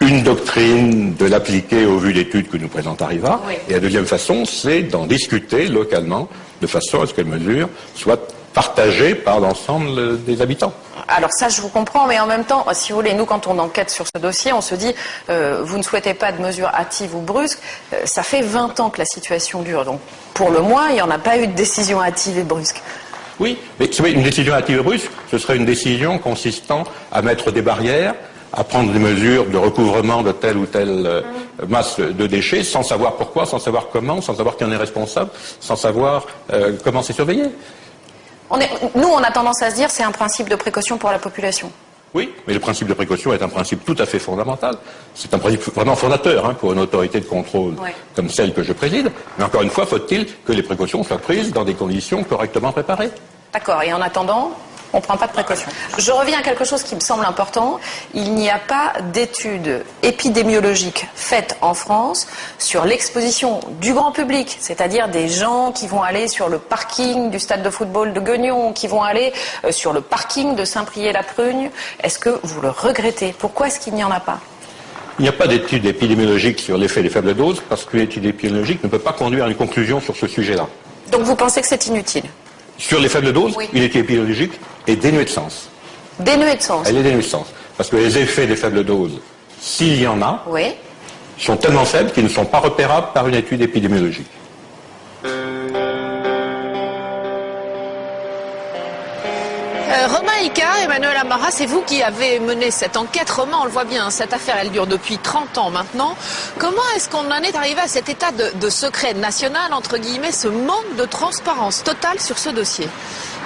une doctrine, de l'appliquer au vu d'études que nous présente Areva. Oui. Et la deuxième façon, c'est d'en discuter localement, de façon à ce que les mesures soient partagées par l'ensemble des habitants. Alors ça, je vous comprends, mais en même temps, si vous voulez, nous, quand on enquête sur ce dossier, on se dit, vous ne souhaitez pas de mesures hâtives ou brusques, ça fait 20 ans que la situation dure. Donc, pour le moins, il n'y en a pas eu de décision hâtive et brusque. Oui, mais une décision hâtive et brusque, ce serait une décision consistant à mettre des barrières, à prendre des mesures de recouvrement de telle ou telle masse de déchets, sans savoir pourquoi, sans savoir comment, sans savoir qui en est responsable, sans savoir comment c'est surveillé. Nous, on a tendance à se dire c'est un principe de précaution pour la population. Oui, mais le principe de précaution est un principe tout à fait fondamental. C'est un principe vraiment fondateur pour une autorité de contrôle comme celle que je préside. Mais encore une fois, faut-il que les précautions soient prises dans des conditions correctement préparées. D'accord, et en attendant, on ne prend pas de précautions. Je reviens à quelque chose qui me semble important. Il n'y a pas d'études épidémiologiques faites en France sur l'exposition du grand public, c'est-à-dire des gens qui vont aller sur le parking du stade de football de Guignon, qui vont aller sur le parking de Saint-Priest-la-Prugne. Est-ce que vous le regrettez? Pourquoi est-ce qu'il n'y en a pas? Il n'y a pas d'études épidémiologiques sur l'effet des faibles doses, parce qu'une étude épidémiologique ne peut pas conduire à une conclusion sur ce sujet-là. Donc vous pensez que c'est inutile? Sur les faibles doses, une étude épidémiologique est dénuée de sens. Dénuée de sens? Elle est dénuée de sens. Parce que les effets des faibles doses, s'il y en a, sont tellement faibles qu'ils ne sont pas repérables par une étude épidémiologique. Romain Icard, Emmanuel Amara, c'est vous qui avez mené cette enquête. Romain, on le voit bien, cette affaire, elle dure depuis 30 ans maintenant. Comment est-ce qu'on en est arrivé à cet état de secret national, entre guillemets, ce manque de transparence totale sur ce dossier?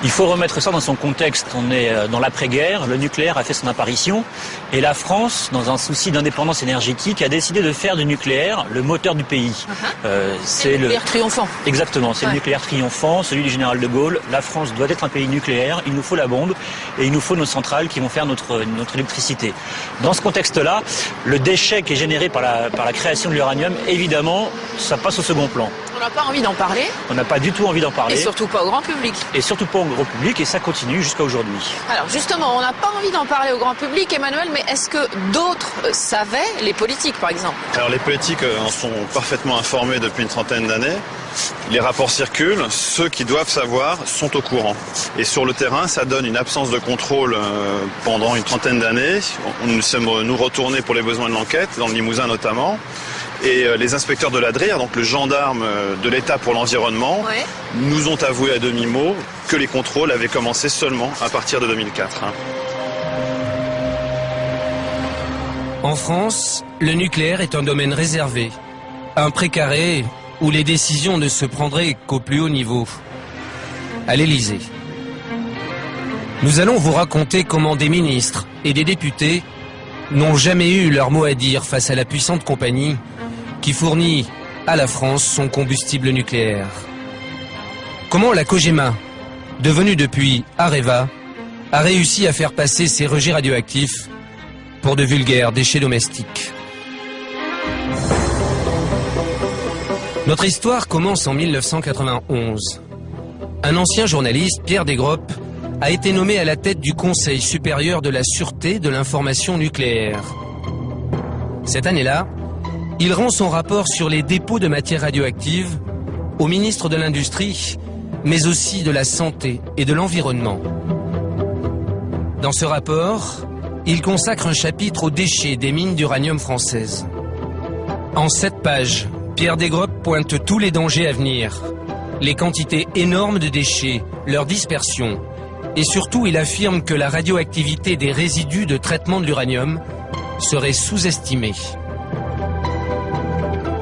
Il faut remettre ça dans son contexte. On est dans l'après-guerre, le nucléaire a fait son apparition et la France, dans un souci d'indépendance énergétique, a décidé de faire du nucléaire le moteur du pays. C'est le nucléaire triomphant. Exactement, c'est le nucléaire triomphant, celui du général de Gaulle. La France doit être un pays nucléaire, il nous faut la bombe et il nous faut nos centrales qui vont faire notre électricité. Dans ce contexte-là, le déchet qui est généré par la création de l'uranium, évidemment, ça passe au second plan. On n'a pas envie d'en parler. On n'a pas du tout envie d'en parler. Et surtout pas au grand public. Et surtout pas au grand public, et ça continue jusqu'à aujourd'hui. Alors justement, on n'a pas envie d'en parler au grand public, Emmanuel, mais est-ce que d'autres savaient, les politiques par exemple? Alors les politiques en sont parfaitement informés depuis une trentaine d'années. Les rapports circulent, ceux qui doivent savoir sont au courant. Et sur le terrain, ça donne une absence de contrôle pendant une trentaine d'années. Nous sommes retournés pour les besoins de l'enquête, dans le Limousin notamment. Et les inspecteurs de l'ADRIR, donc le gendarme de l'État pour l'environnement, nous ont avoué à demi-mot que les contrôles avaient commencé seulement à partir de 2004. En France, le nucléaire est un domaine réservé, un précaré où les décisions ne se prendraient qu'au plus haut niveau, à l'Élysée. Nous allons vous raconter comment des ministres et des députés n'ont jamais eu leur mot à dire face à la puissante compagnie qui fournit à la France son combustible nucléaire. Comment la COGEMA, devenu depuis Areva, a réussi à faire passer ces rejets radioactifs pour de vulgaires déchets domestiques. Notre histoire commence en 1991. Un ancien journaliste, Pierre Desgroppes, a été nommé à la tête du Conseil supérieur de la sûreté de l'information nucléaire. Cette année-là, il rend son rapport sur les dépôts de matières radioactives au ministre de l'Industrie, mais aussi de la Santé et de l'Environnement. Dans ce rapport, il consacre un chapitre aux déchets des mines d'uranium françaises. En 7 pages, Pierre Desgroppes pointe tous les dangers à venir, les quantités énormes de déchets, leur dispersion, et surtout il affirme que la radioactivité des résidus de traitement de l'uranium serait sous-estimée.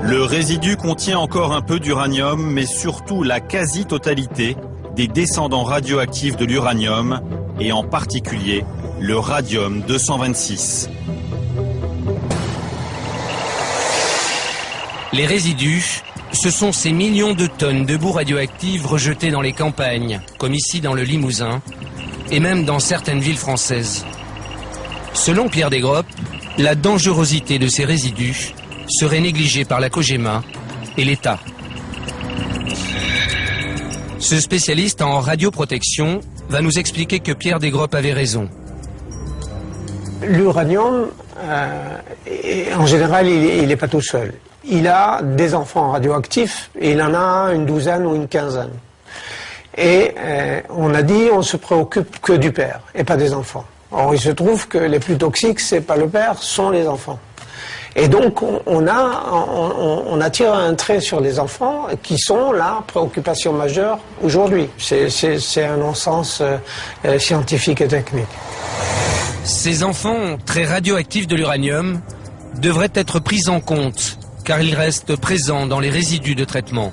Le résidu contient encore un peu d'uranium, mais surtout la quasi-totalité des descendants radioactifs de l'uranium, et en particulier le radium-226. Les résidus, ce sont ces millions de tonnes de boue radioactive rejetées dans les campagnes, comme ici dans le Limousin, et même dans certaines villes françaises. Selon Pierre Desgroppes, la dangerosité de ces résidus serait négligée par la COGEMA et l'État. Ce spécialiste en radioprotection va nous expliquer que Pierre Desgroppes avait raison. L'uranium, en général, il n'est pas tout seul. Il a des enfants radioactifs, et il en a une douzaine ou une quinzaine. Et on a dit on se préoccupe que du père, et pas des enfants. Or, il se trouve que les plus toxiques, c'est pas le père, sont les enfants. Et donc, on attire un trait sur les enfants qui sont la préoccupation majeure aujourd'hui. C'est un non-sens scientifique et technique. Ces enfants très radioactifs de l'uranium devraient être pris en compte, car ils restent présents dans les résidus de traitement.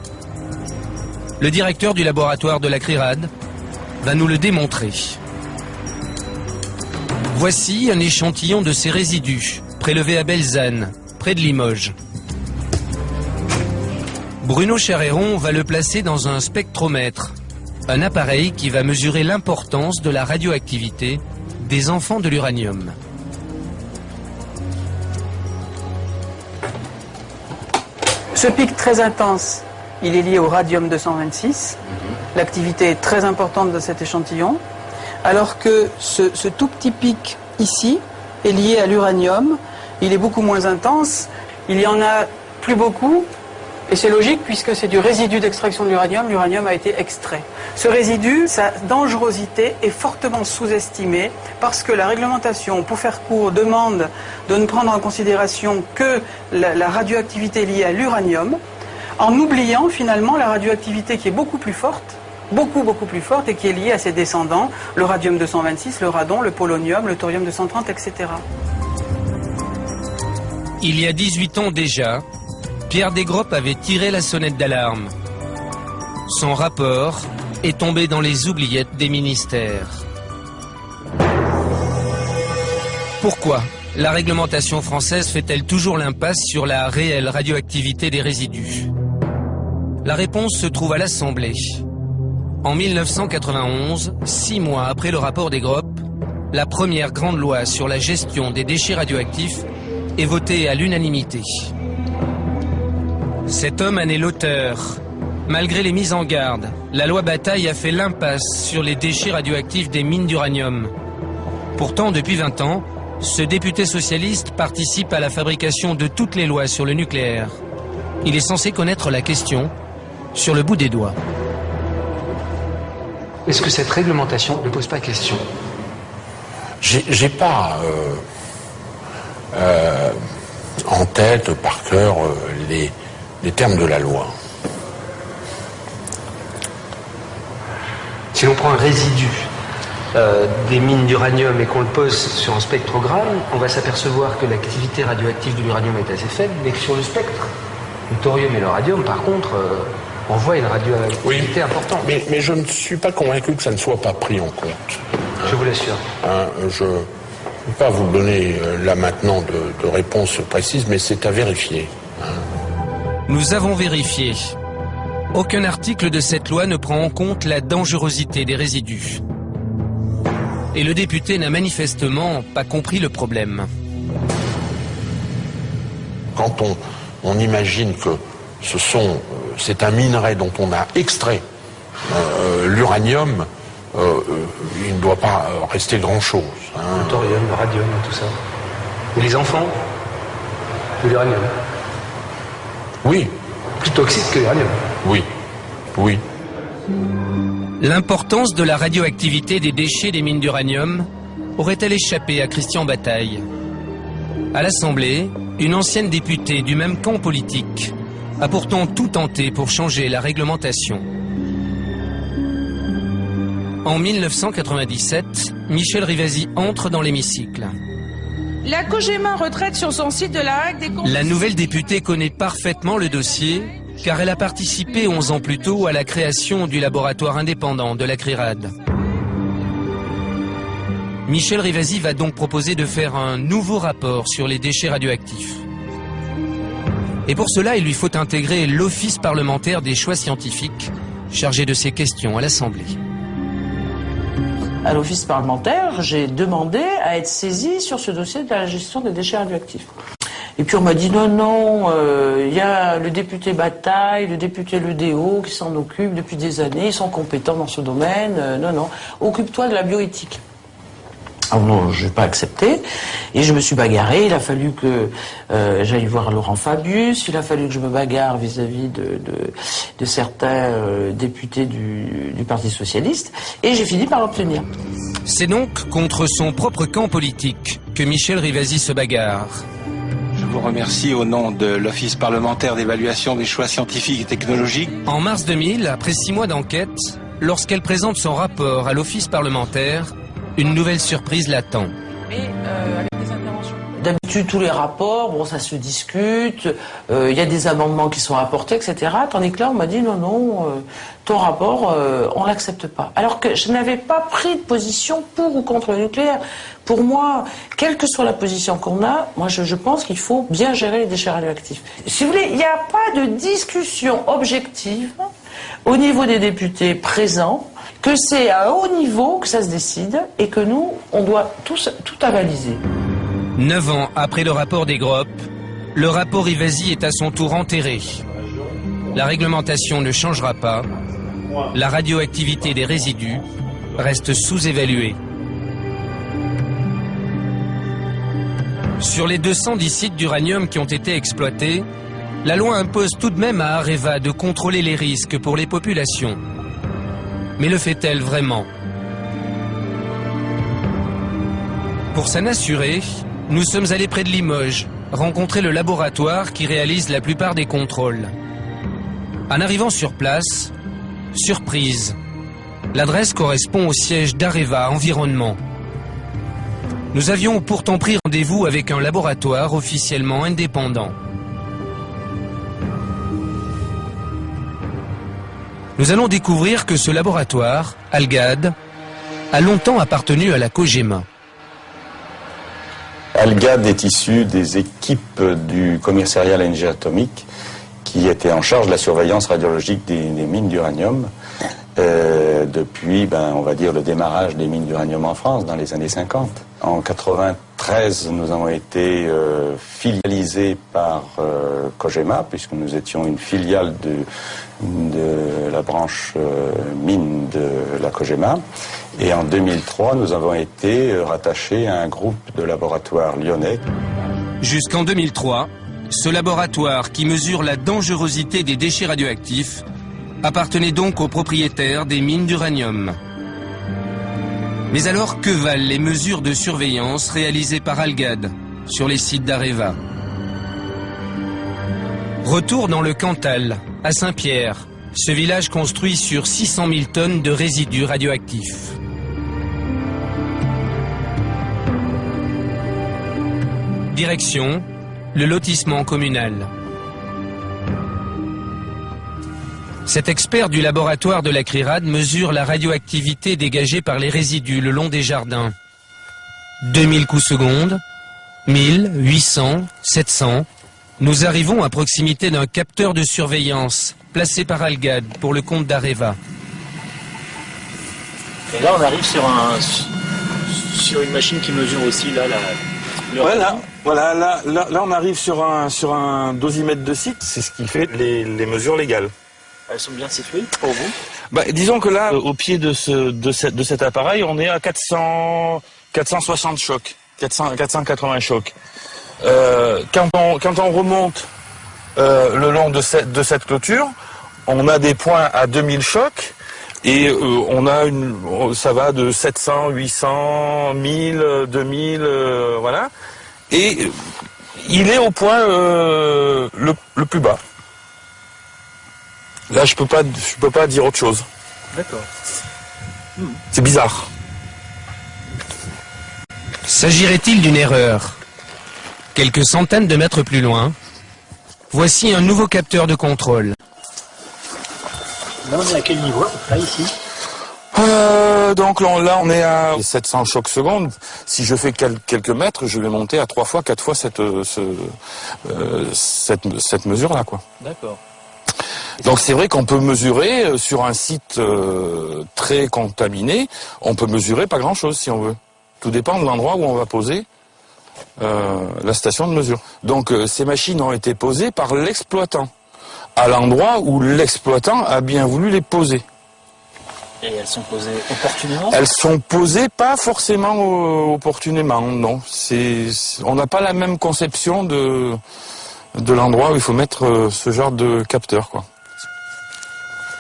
Le directeur du laboratoire de la CRIRAD va nous le démontrer. Voici un échantillon de ces résidus, prélevé à Belzane, près de Limoges. Bruno Charéron va le placer dans un spectromètre, un appareil qui va mesurer l'importance de la radioactivité des enfants de l'uranium. Ce pic très intense, il est lié au radium-226. L'activité est très importante de cet échantillon, alors que ce tout petit pic ici est lié à l'uranium. Il est beaucoup moins intense, il y en a plus beaucoup, et c'est logique puisque c'est du résidu d'extraction de l'uranium. L'uranium a été extrait. Ce résidu, sa dangerosité est fortement sous-estimée parce que la réglementation, pour faire court, demande de ne prendre en considération que la radioactivité liée à l'uranium, en oubliant finalement la radioactivité qui est beaucoup plus forte, beaucoup plus forte, et qui est liée à ses descendants, le radium-226, le radon, le polonium, le thorium-230, etc. Il y a 18 ans déjà, Pierre Desgroppes avait tiré la sonnette d'alarme. Son rapport est tombé dans les oubliettes des ministères. Pourquoi la réglementation française fait-elle toujours l'impasse sur la réelle radioactivité des résidus? La réponse se trouve à l'Assemblée. En 1991, 6 mois après le rapport Desgroppes, la première grande loi sur la gestion des déchets radioactifs est votée à l'unanimité. Cet homme en est l'auteur. Malgré les mises en garde, la loi Bataille a fait l'impasse sur les déchets radioactifs des mines d'uranium. Pourtant, depuis 20 ans, ce député socialiste participe à la fabrication de toutes les lois sur le nucléaire. Il est censé connaître la question sur le bout des doigts. Est-ce que cette réglementation ne pose pas question? J'ai pas en tête, par cœur, les termes de la loi. Si l'on prend un résidu des mines d'uranium et qu'on le pose sur un spectrogramme, on va s'apercevoir que l'activité radioactive de l'uranium est assez faible, mais que sur le spectre, le thorium et le radium, par contre, on voit une radioactivité importante. Mais je ne suis pas convaincu que ça ne soit pas pris en compte. Je vous l'assure. Je ne peux pas vous donner là maintenant de réponse précise, mais c'est à vérifier. Nous avons vérifié. Aucun article de cette loi ne prend en compte la dangerosité des résidus. Et le député n'a manifestement pas compris le problème. Quand on imagine que c'est un minerai dont on a extrait l'uranium, il ne doit pas rester grand-chose. Le thorium, le radium, tout ça. Et les enfants de l'uranium. Oui. Plus toxique que l'uranium. Oui. Oui. L'importance de la radioactivité des déchets des mines d'uranium aurait-elle échappé à Christian Bataille? À l'Assemblée, une ancienne députée du même camp politique a pourtant tout tenté pour changer la réglementation. En 1997, Michel Rivasi entre dans l'hémicycle. La COGEMA retraite sur son site de la règle des comptes. La nouvelle députée connaît parfaitement le dossier car elle a participé 11 ans plus tôt à la création du laboratoire indépendant de la CRIRAD. Michel Rivasi va donc proposer de faire un nouveau rapport sur les déchets radioactifs. Et pour cela, il lui faut intégrer l'Office parlementaire des choix scientifiques, chargé de ces questions à l'Assemblée. À l'Office parlementaire, j'ai demandé à être saisi sur ce dossier de la gestion des déchets radioactifs. Et puis on m'a dit non, il y a le député Bataille, le député Ledéo qui s'en occupent depuis des années, ils sont compétents dans ce domaine, non, occupe-toi de la bioéthique. Alors non, je n'ai pas accepté, et je me suis bagarré, il a fallu que j'aille voir Laurent Fabius, il a fallu que je me bagarre vis-à-vis de certains députés du Parti Socialiste, et j'ai fini par l'obtenir. C'est donc contre son propre camp politique que Michel Rivasi se bagarre. Je vous remercie au nom de l'Office parlementaire d'évaluation des choix scientifiques et technologiques. En mars 2000, après 6 mois d'enquête, lorsqu'elle présente son rapport à l'Office parlementaire, une nouvelle surprise l'attend. Avec des interventions. D'habitude, tous les rapports, bon, ça se discute, il y a des amendements qui sont apportés, etc. Tandis que là, on m'a dit non, ton rapport, on l'accepte pas. Alors que je n'avais pas pris de position pour ou contre le nucléaire. Pour moi, quelle que soit la position qu'on a, moi je pense qu'il faut bien gérer les déchets radioactifs. Si vous voulez, il n'y a pas de discussion objective au niveau des députés présents, que c'est à un haut niveau que ça se décide et que nous, on doit tout avaliser. 9 ans après le rapport des Gropp, le rapport Rivasi est à son tour enterré. La réglementation ne changera pas. La radioactivité des résidus reste sous-évaluée. Sur les 210 sites d'uranium qui ont été exploités, la loi impose tout de même à Areva de contrôler les risques pour les populations. Mais le fait-elle vraiment? Pour s'en assurer, nous sommes allés près de Limoges, rencontrer le laboratoire qui réalise la plupart des contrôles. En arrivant sur place, surprise, l'adresse correspond au siège d'Areva Environnement. Nous avions pourtant pris rendez-vous avec un laboratoire officiellement indépendant. Nous allons découvrir que ce laboratoire, Algad, a longtemps appartenu à la COGEMA. Algad est issu des équipes du commissariat Énergie atomique qui était en charge de la surveillance radiologique des mines d'uranium depuis, on va dire, le démarrage des mines d'uranium en France dans les années 50. En 1993, nous avons été filialisés par COGEMA, puisque nous étions une filiale de la branche mine de la COGEMA. Et en 2003, nous avons été rattachés à un groupe de laboratoires lyonnais. Jusqu'en 2003, ce laboratoire qui mesure la dangerosité des déchets radioactifs appartenait donc aux propriétaires des mines d'uranium. Mais alors, que valent les mesures de surveillance réalisées par Algad sur les sites d'Areva? Retour dans le Cantal, à Saint-Pierre, ce village construit sur 600 000 tonnes de résidus radioactifs. Direction, le lotissement communal. Cet expert du laboratoire de la CRIRAD mesure la radioactivité dégagée par les résidus le long des jardins. 2000 coups secondes, 1000, 800, 700, Nous arrivons à proximité d'un capteur de surveillance placé par Algad pour le compte d'Areva. Et là, on arrive sur une machine qui mesure aussi là là, on arrive sur un dosimètre de site. C'est ce qui fait les mesures légales. Elles sont bien situées pour vous? Disons que là, au pied de cet appareil, on est à 460 chocs, 480 chocs. Quand on remonte le long de cette clôture, on a des points à 2000 chocs et ça va de 700, 800, 1000, 2000, voilà. Et il est au point le plus bas. Là, je peux pas dire autre chose. D'accord. C'est bizarre. S'agirait-il d'une erreur? Quelques centaines de mètres plus loin, voici un nouveau capteur de contrôle. Là, on est à quel niveau, là, ici? Donc là, on est à 700 chocs secondes. Si je fais quelques mètres, je vais monter à 3 fois, 4 fois cette mesure-là, quoi. D'accord. Donc c'est vrai qu'on peut mesurer sur un site très contaminé, on peut mesurer pas grand-chose si on veut. Tout dépend de l'endroit où on va poser la station de mesure. Donc ces machines ont été posées par l'exploitant, à l'endroit où l'exploitant a bien voulu les poser. Et elles sont posées opportunément? Elles sont posées pas forcément opportunément, non. On n'a pas la même conception de l'endroit où il faut mettre ce genre de capteur, quoi.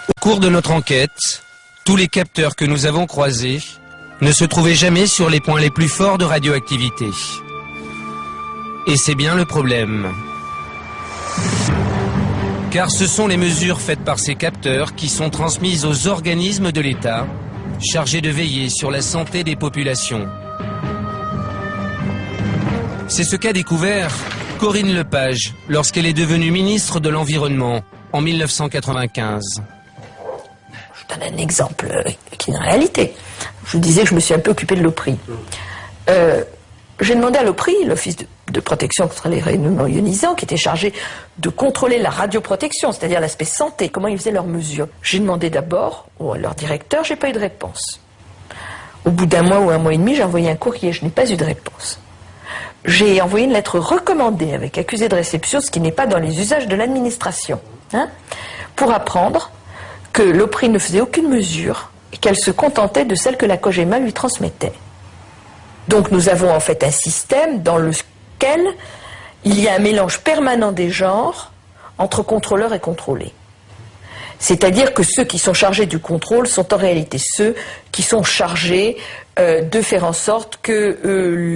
Au cours de notre enquête, tous les capteurs que nous avons croisés ne se trouvaient jamais sur les points les plus forts de radioactivité. Et c'est bien le problème. Car ce sont les mesures faites par ces capteurs qui sont transmises aux organismes de l'État, chargés de veiller sur la santé des populations. C'est ce qu'a découvert Corinne Lepage lorsqu'elle est devenue ministre de l'Environnement en 1995. Je donne un exemple qui est une réalité. Je vous disais que je me suis un peu occupée de l'OPRI. J'ai demandé à l'OPRI, l'Office de protection contre les rayonnements ionisants, qui était chargé de contrôler la radioprotection, c'est-à-dire l'aspect santé, comment ils faisaient leurs mesures. J'ai demandé d'abord à leur directeur, j'ai pas eu de réponse. Au bout d'un mois ou un mois et demi, j'ai envoyé un courrier, je n'ai pas eu de réponse. J'ai envoyé une lettre recommandée avec accusé de réception, ce qui n'est pas dans les usages de l'administration, pour apprendre que l'OPRI ne faisait aucune mesure et qu'elle se contentait de celle que la COGEMA lui transmettait. Donc nous avons en fait un système dans lequel il y a un mélange permanent des genres entre contrôleurs et contrôlés. C'est-à-dire que ceux qui sont chargés du contrôle sont en réalité ceux qui sont chargés de faire en sorte que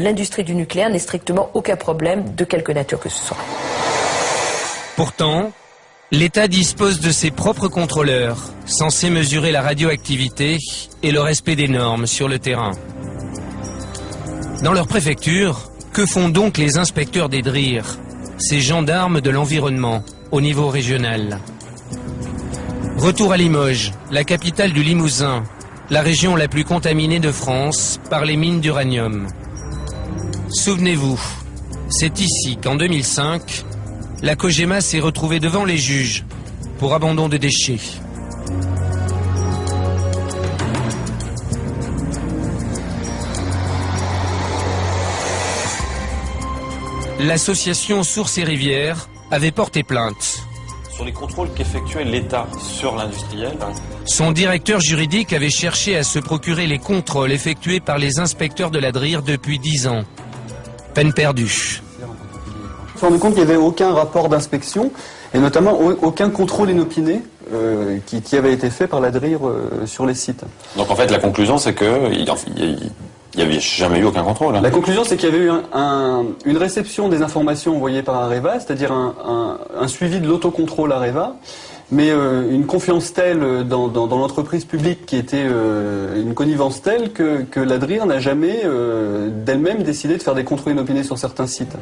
l'industrie du nucléaire n'ait strictement aucun problème de quelque nature que ce soit. Pourtant, l'État dispose de ses propres contrôleurs, censés mesurer la radioactivité et le respect des normes sur le terrain. Dans leur préfecture, que font donc les inspecteurs des DRIR, ces gendarmes de l'environnement, au niveau régional? Retour à Limoges, la capitale du Limousin, la région la plus contaminée de France par les mines d'uranium. Souvenez-vous, c'est ici qu'en 2005, la COGEMA s'est retrouvée devant les juges pour abandon de déchets. L'association Sources et Rivières avait porté plainte. Sur les contrôles qu'effectuait l'État sur l'industriel. Son directeur juridique avait cherché à se procurer les contrôles effectués par les inspecteurs de la DRIR depuis 10 ans. Peine perdue. On s'est rendu compte qu'il n'y avait aucun rapport d'inspection et notamment aucun contrôle inopiné qui avait été fait par la DRIR sur les sites. Donc en fait la conclusion c'est que il n'y avait jamais eu aucun contrôle. La conclusion c'est qu'il y avait eu une réception des informations envoyées par Areva, c'est-à-dire un suivi de l'autocontrôle Areva, mais une confiance telle dans l'entreprise publique qui était une connivence telle que la DRIR n'a jamais d'elle-même décidé de faire des contrôles inopinés sur certains sites.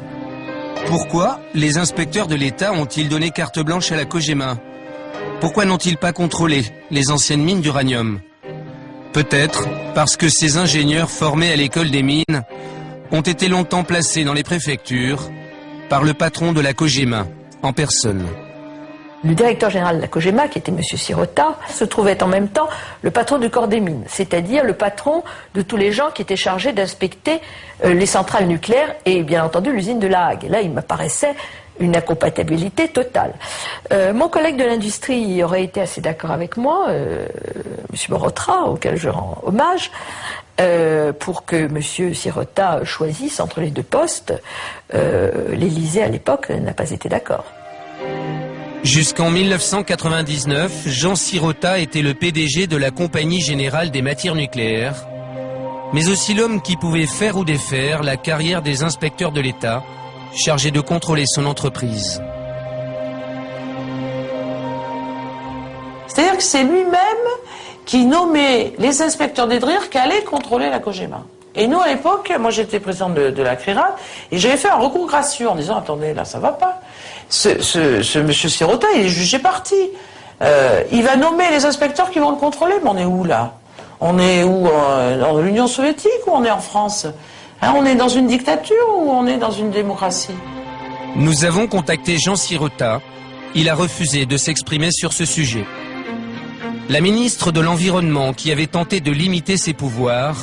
Pourquoi les inspecteurs de l'État ont-ils donné carte blanche à la COGEMA? Pourquoi n'ont-ils pas contrôlé les anciennes mines d'uranium? Peut-être parce que ces ingénieurs formés à l'école des mines ont été longtemps placés dans les préfectures par le patron de la Cogema, en personne. Le directeur général de la Cogema, qui était M. Sirota, se trouvait en même temps le patron du corps des mines, c'est-à-dire le patron de tous les gens qui étaient chargés d'inspecter les centrales nucléaires et bien entendu l'usine de La Hague. Et là, il m'apparaissait une incompatibilité totale. Mon collègue de l'industrie aurait été assez d'accord avec moi, M. Borotra, auquel je rends hommage, pour que M. Sirota choisisse entre les deux postes. L'Élysée, à l'époque, n'a pas été d'accord. Jusqu'en 1999, Jean Sirota était le PDG de la Compagnie Générale des Matières Nucléaires, mais aussi l'homme qui pouvait faire ou défaire la carrière des inspecteurs de l'État, chargés de contrôler son entreprise. C'est-à-dire que c'est lui-même qui nommait les inspecteurs des DRIR qui allaient contrôler la Cogema. Et nous, à l'époque, moi j'étais présidente de la CRIRAT, et j'avais fait un recours gracieux en disant, attendez, là ça va pas. Ce monsieur Sirota, il est jugé parti. Il va nommer les inspecteurs qui vont le contrôler, mais on est où là? On est où? Dans l'Union soviétique ou on est en France? On est dans une dictature ou on est dans une démocratie? Nous avons contacté Jean Sirota. Il a refusé de s'exprimer sur ce sujet. La ministre de l'Environnement, qui avait tenté de limiter ses pouvoirs,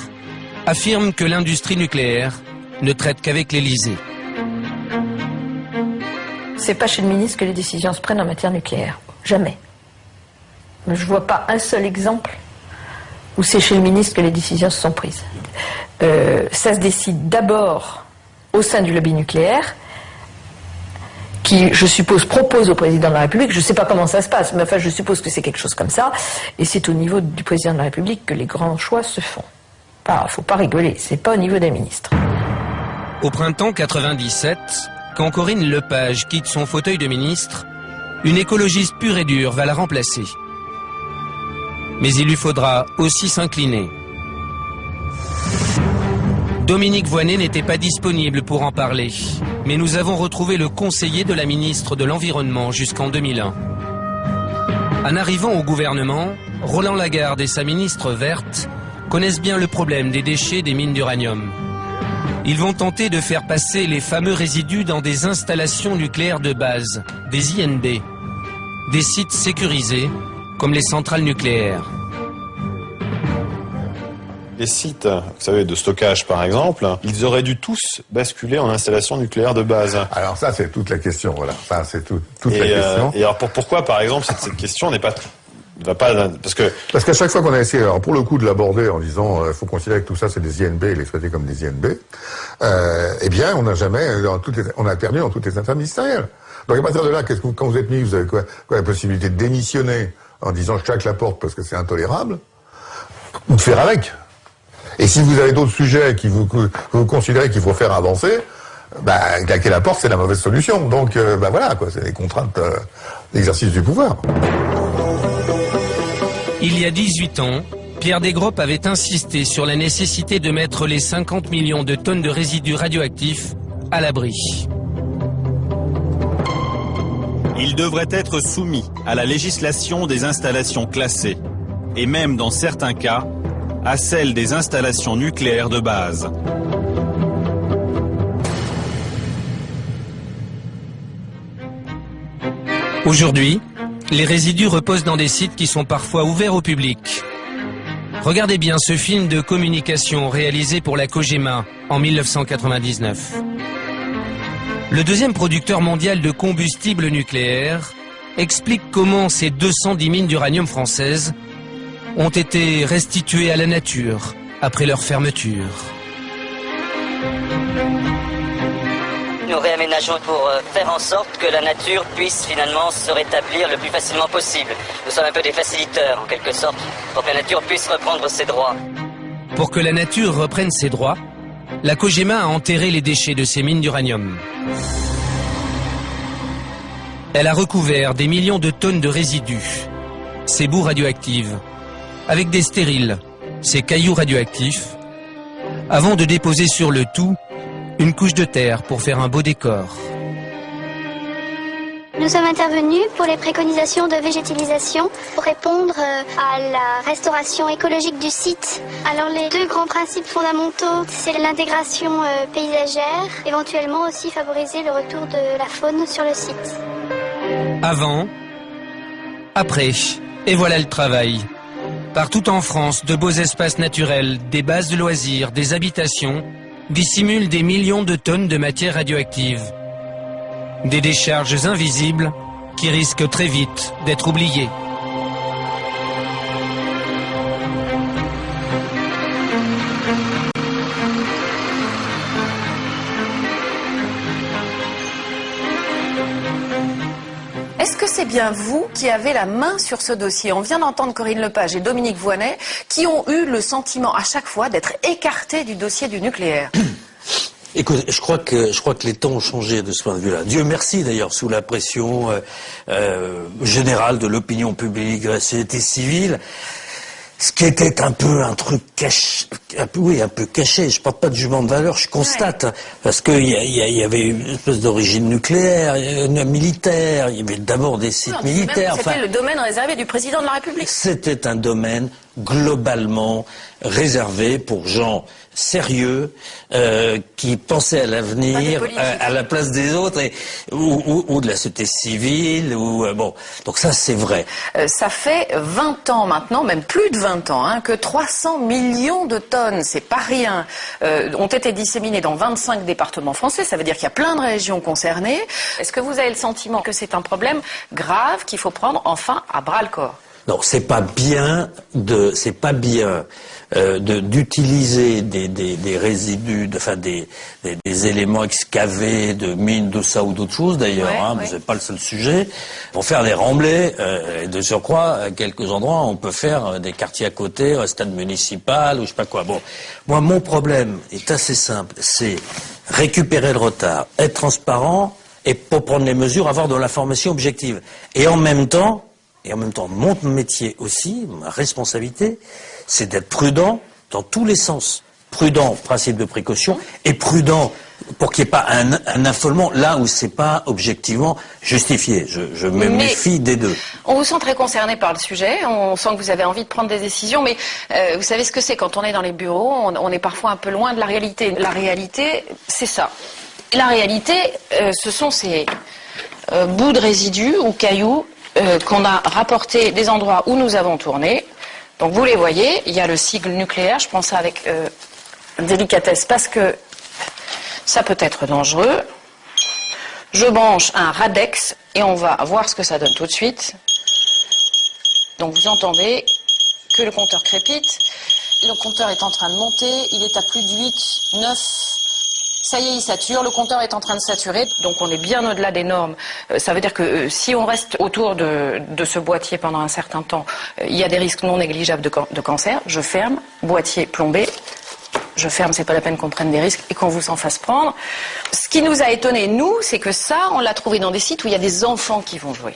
affirme que l'industrie nucléaire ne traite qu'avec l'Élysée. C'est pas chez le ministre que les décisions se prennent en matière nucléaire. Jamais. Je ne vois pas un seul exemple où c'est chez le ministre que les décisions se sont prises. Ça se décide d'abord au sein du lobby nucléaire, qui, je suppose, propose au président de la République. Je ne sais pas comment ça se passe, mais enfin, je suppose que c'est quelque chose comme ça. Et c'est au niveau du président de la République que les grands choix se font. Faut pas rigoler, c'est pas au niveau des ministres. Au printemps 97, quand Corinne Lepage quitte son fauteuil de ministre, une écologiste pure et dure va la remplacer. Mais il lui faudra aussi s'incliner. Dominique Voynet n'était pas disponible pour en parler, mais nous avons retrouvé le conseiller de la ministre de l'Environnement jusqu'en 2001. En arrivant au gouvernement, Roland Lagarde et sa ministre verte connaissent bien le problème des déchets des mines d'uranium. Ils vont tenter de faire passer les fameux résidus dans des installations nucléaires de base, des INB, des sites sécurisés comme les centrales nucléaires. Les sites, vous savez, de stockage par exemple, ils auraient dû tous basculer en installation nucléaire de base. Alors ça, c'est toute la question, voilà. Ça, c'est toute la question. Et alors pourquoi, par exemple, cette question n'est pas... Parce qu'à chaque fois qu'on a essayé, alors pour le coup, de l'aborder en disant il faut considérer que tout ça c'est des INB et l'exploiter comme des INB, eh bien on n'a jamais, on a perdu dans toutes les affaires ministérielles. Donc à partir de là, quand vous êtes mis, vous avez quoi la possibilité de démissionner en disant je claque la porte parce que c'est intolérable, ou de faire avec. Et si vous avez d'autres sujets que vous considérez qu'il faut faire avancer, claquer la porte c'est la mauvaise solution. Donc voilà quoi, c'est les contraintes d'exercice du pouvoir. Il y a 18 ans, Pierre Desgroppes avait insisté sur la nécessité de mettre les 50 millions de tonnes de résidus radioactifs à l'abri. Ils devraient être soumis à la législation des installations classées, et même dans certains cas, à celle des installations nucléaires de base. Aujourd'hui, les résidus reposent dans des sites qui sont parfois ouverts au public. Regardez bien ce film de communication réalisé pour la Cogema en 1999. Le deuxième producteur mondial de combustible nucléaire explique comment ces 210 mines d'uranium françaises ont été restituées à la nature après leur fermeture. Nous réaménageons pour faire en sorte que la nature puisse finalement se rétablir le plus facilement possible. Nous sommes un peu des facilitateurs, en quelque sorte, pour que la nature puisse reprendre ses droits. Pour que la nature reprenne ses droits, la Cogema a enterré les déchets de ces mines d'uranium. Elle a recouvert des millions de tonnes de résidus, ces boues radioactives, avec des stériles, ces cailloux radioactifs, avant de déposer sur le tout une couche de terre pour faire un beau décor. Nous sommes intervenus pour les préconisations de végétalisation pour répondre à la restauration écologique du site. Alors les deux grands principes fondamentaux, c'est l'intégration paysagère, éventuellement aussi favoriser le retour de la faune sur le site. Avant, après, et voilà le travail. Partout en France, de beaux espaces naturels, des bases de loisirs, des habitations dissimulent des millions de tonnes de matière radioactive. Des décharges invisibles qui risquent très vite d'être oubliées. Est-ce que c'est bien vous qui avez la main sur ce dossier? On vient d'entendre Corinne Lepage et Dominique Voynet qui ont eu le sentiment à chaque fois d'être écartés du dossier du nucléaire. Écoute, je crois que les temps ont changé de ce point de vue-là. Dieu merci d'ailleurs, sous la pression générale de l'opinion publique, de la société civile. Ce qui était un peu un truc caché, un peu caché. Je parle pas de jugement de valeur, je constate, parce que il y avait une espèce d'origine nucléaire, militaire. Il y avait d'abord des sites militaires. C'était le domaine réservé du président de la République. C'était un domaine globalement réservé pour gens sérieux qui pensaient à l'avenir à la place des autres ou de la société civile bon, donc ça c'est vrai. Ça fait 20 ans maintenant, même plus de 20 ans, que 300 millions de tonnes, c'est pas rien, ont été disséminées dans 25 départements français. Ça veut dire qu'il y a plein de régions concernées. Est-ce que vous avez le sentiment que c'est un problème grave qu'il faut prendre enfin à bras le corps? Non, c'est pas bien d'utiliser des résidus, des éléments excavés de mines, de ça ou d'autres choses d'ailleurs. C'est pas le seul sujet. Pour faire des remblais, et de surcroît, à quelques endroits, on peut faire des quartiers à côté, un stade municipal ou je sais pas quoi. Bon, moi, mon problème est assez simple, c'est récupérer le retard, être transparent et pour prendre les mesures, avoir de l'information objective. Et en même temps, mon métier aussi, ma responsabilité, c'est d'être prudent dans tous les sens. Prudent, principe de précaution, et prudent pour qu'il n'y ait pas un affolement là où c'est pas objectivement justifié. Je me méfie des deux. On vous sent très concerné par le sujet, on sent que vous avez envie de prendre des décisions, mais vous savez ce que c'est quand on est dans les bureaux, on est parfois un peu loin de la réalité. La réalité, c'est ça. La réalité, ce sont ces bouts de résidus ou cailloux qu'on a rapporté des endroits où nous avons tourné. Donc vous les voyez, il y a le sigle nucléaire, je prends ça avec délicatesse parce que ça peut être dangereux. Je branche un Radex et on va voir ce que ça donne tout de suite. Donc vous entendez que le compteur crépite, le compteur est en train de monter, il est à plus de 8, 9... Ça y est, il sature, le compteur est en train de saturer, donc on est bien au-delà des normes. Ça veut dire que si on reste autour de ce boîtier pendant un certain temps, il y a des risques non négligeables de cancer. Je ferme, boîtier plombé, je ferme, c'est pas la peine qu'on prenne des risques et qu'on vous s'en fasse prendre. Ce qui nous a étonné, nous, c'est que ça, on l'a trouvé dans des sites où il y a des enfants qui vont jouer.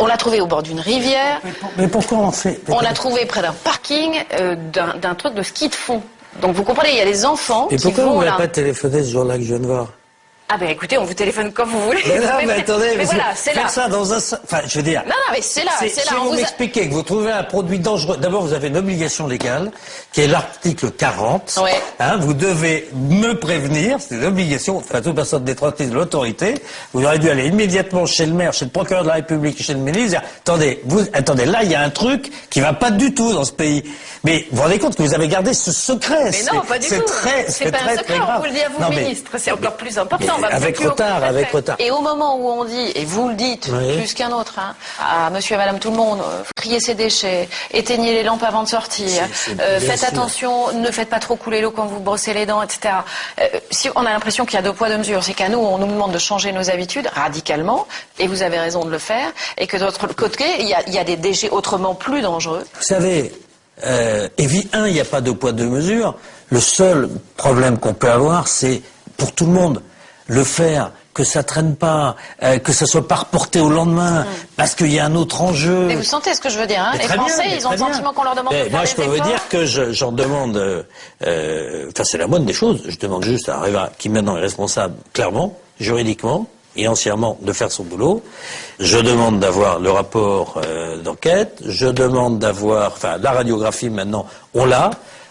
On l'a trouvé au bord d'une rivière. Mais pourquoi on fait? On l'a trouvé près d'un parking, d'un truc de ski de fond. Donc vous comprenez, il y a des enfants qui vont là. Et pourquoi vous n'avez pas téléphoné ce jour-là que je viens de voir? Ah ben écoutez, on vous téléphone quand vous voulez. Mais non, mais attendez, mais voilà, c'est là. Faire ça dans un... Enfin, je veux dire... Non, mais c'est là, c'est là. Si vous m'expliquez que vous trouvez un produit dangereux, d'abord vous avez une obligation légale, qui est l'article 40. Ouais. Vous devez me prévenir, c'est une obligation, enfin toute personne détentrice de l'autorité. Vous aurez dû aller immédiatement chez le maire, chez le procureur de la République, chez le ministre, dire, attendez, là il y a un truc qui va pas du tout dans ce pays. Mais vous vous rendez compte que vous avez gardé ce secret? Mais non, pas du tout. C'est pas un secret, on vous le dit à vous, ministre. C'est encore plus important. Avec retard. Et au moment où on dit, et vous le dites plus qu'un autre, à monsieur et madame tout le monde, triez ces déchets, éteignez les lampes avant de sortir, faites attention, ne faites pas trop couler l'eau quand vous brossez les dents, etc. Si on a l'impression qu'il y a deux poids deux mesures, c'est qu'à nous, on nous demande de changer nos habitudes radicalement, et vous avez raison de le faire, et que d'autre côté, il y a des déchets autrement plus dangereux. Vous savez, il n'y a pas de poids deux mesures. Le seul problème qu'on peut avoir, c'est pour tout le monde. Le faire, que ça traîne pas, que ça soit pas reporté au lendemain, parce qu'il y a un autre enjeu. Mais vous sentez ce que je veux dire, hein? Les Français, ils ont le sentiment qu'on leur demande de faire moi, des je peux vous dire que j'en demande, c'est la moindre des choses, je demande juste à Areva, qui maintenant est responsable, clairement, juridiquement, et entièrement de faire son boulot. Je demande d'avoir le rapport d'enquête, je demande d'avoir, enfin la radiographie maintenant, on l'a.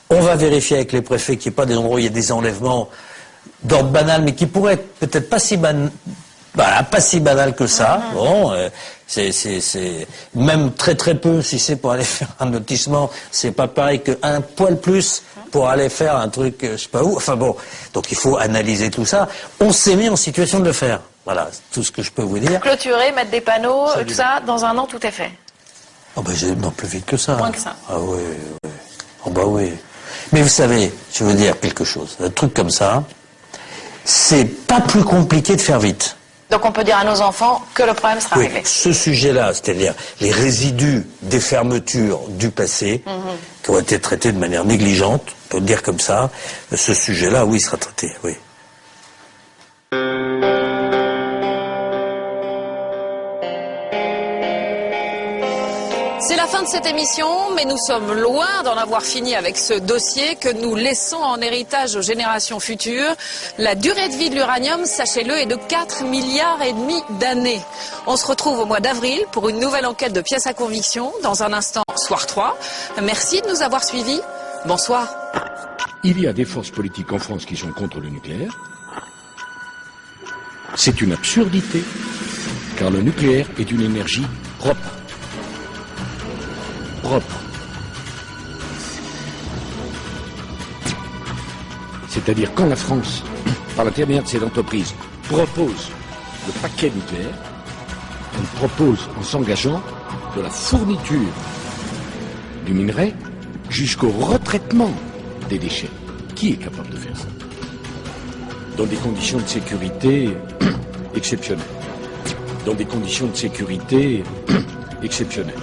On va vérifier avec les préfets qu'il n'y ait pas des endroits où il y a des enlèvements d'ordre banal, mais qui pourraient être peut-être pas si banal que ça. Bon, c'est même très très peu, si c'est pour aller faire un lotissement, c'est pas pareil qu'un poil plus pour aller faire un truc, je sais pas où. Enfin bon, donc il faut analyser tout ça. On s'est mis en situation de le faire. Voilà, tout ce que je peux vous dire. Clôturer, mettre des panneaux, tout ça, dans un an, tout est fait. Oh ben, non, plus vite que ça. Moins que ça. Ah oui, oui. Oh bah oui. Mais vous savez, je veux dire quelque chose. Un truc comme ça, c'est pas plus compliqué de faire vite. Donc on peut dire à nos enfants que le problème sera réglé. Ce sujet-là, c'est-à-dire les résidus des fermetures du passé, qui ont été traités de manière négligente, on peut le dire comme ça, ce sujet-là, oui, sera traité, oui. C'est la fin de cette émission, mais nous sommes loin d'en avoir fini avec ce dossier que nous laissons en héritage aux générations futures. La durée de vie de l'uranium, sachez-le, est de 4,5 milliards d'années. On se retrouve au mois d'avril pour une nouvelle enquête de Pièces à conviction. Dans un instant, Soir 3. Merci de nous avoir suivis. Bonsoir. Il y a des forces politiques en France qui sont contre le nucléaire. C'est une absurdité, car le nucléaire est une énergie propre. C'est-à-dire quand la France, par l'intermédiaire de ses entreprises, propose le paquet nucléaire, elle propose en s'engageant de la fourniture du minerai jusqu'au retraitement des déchets. Qui est capable de faire ça? Dans des conditions de sécurité exceptionnelles. Dans des conditions de sécurité exceptionnelles.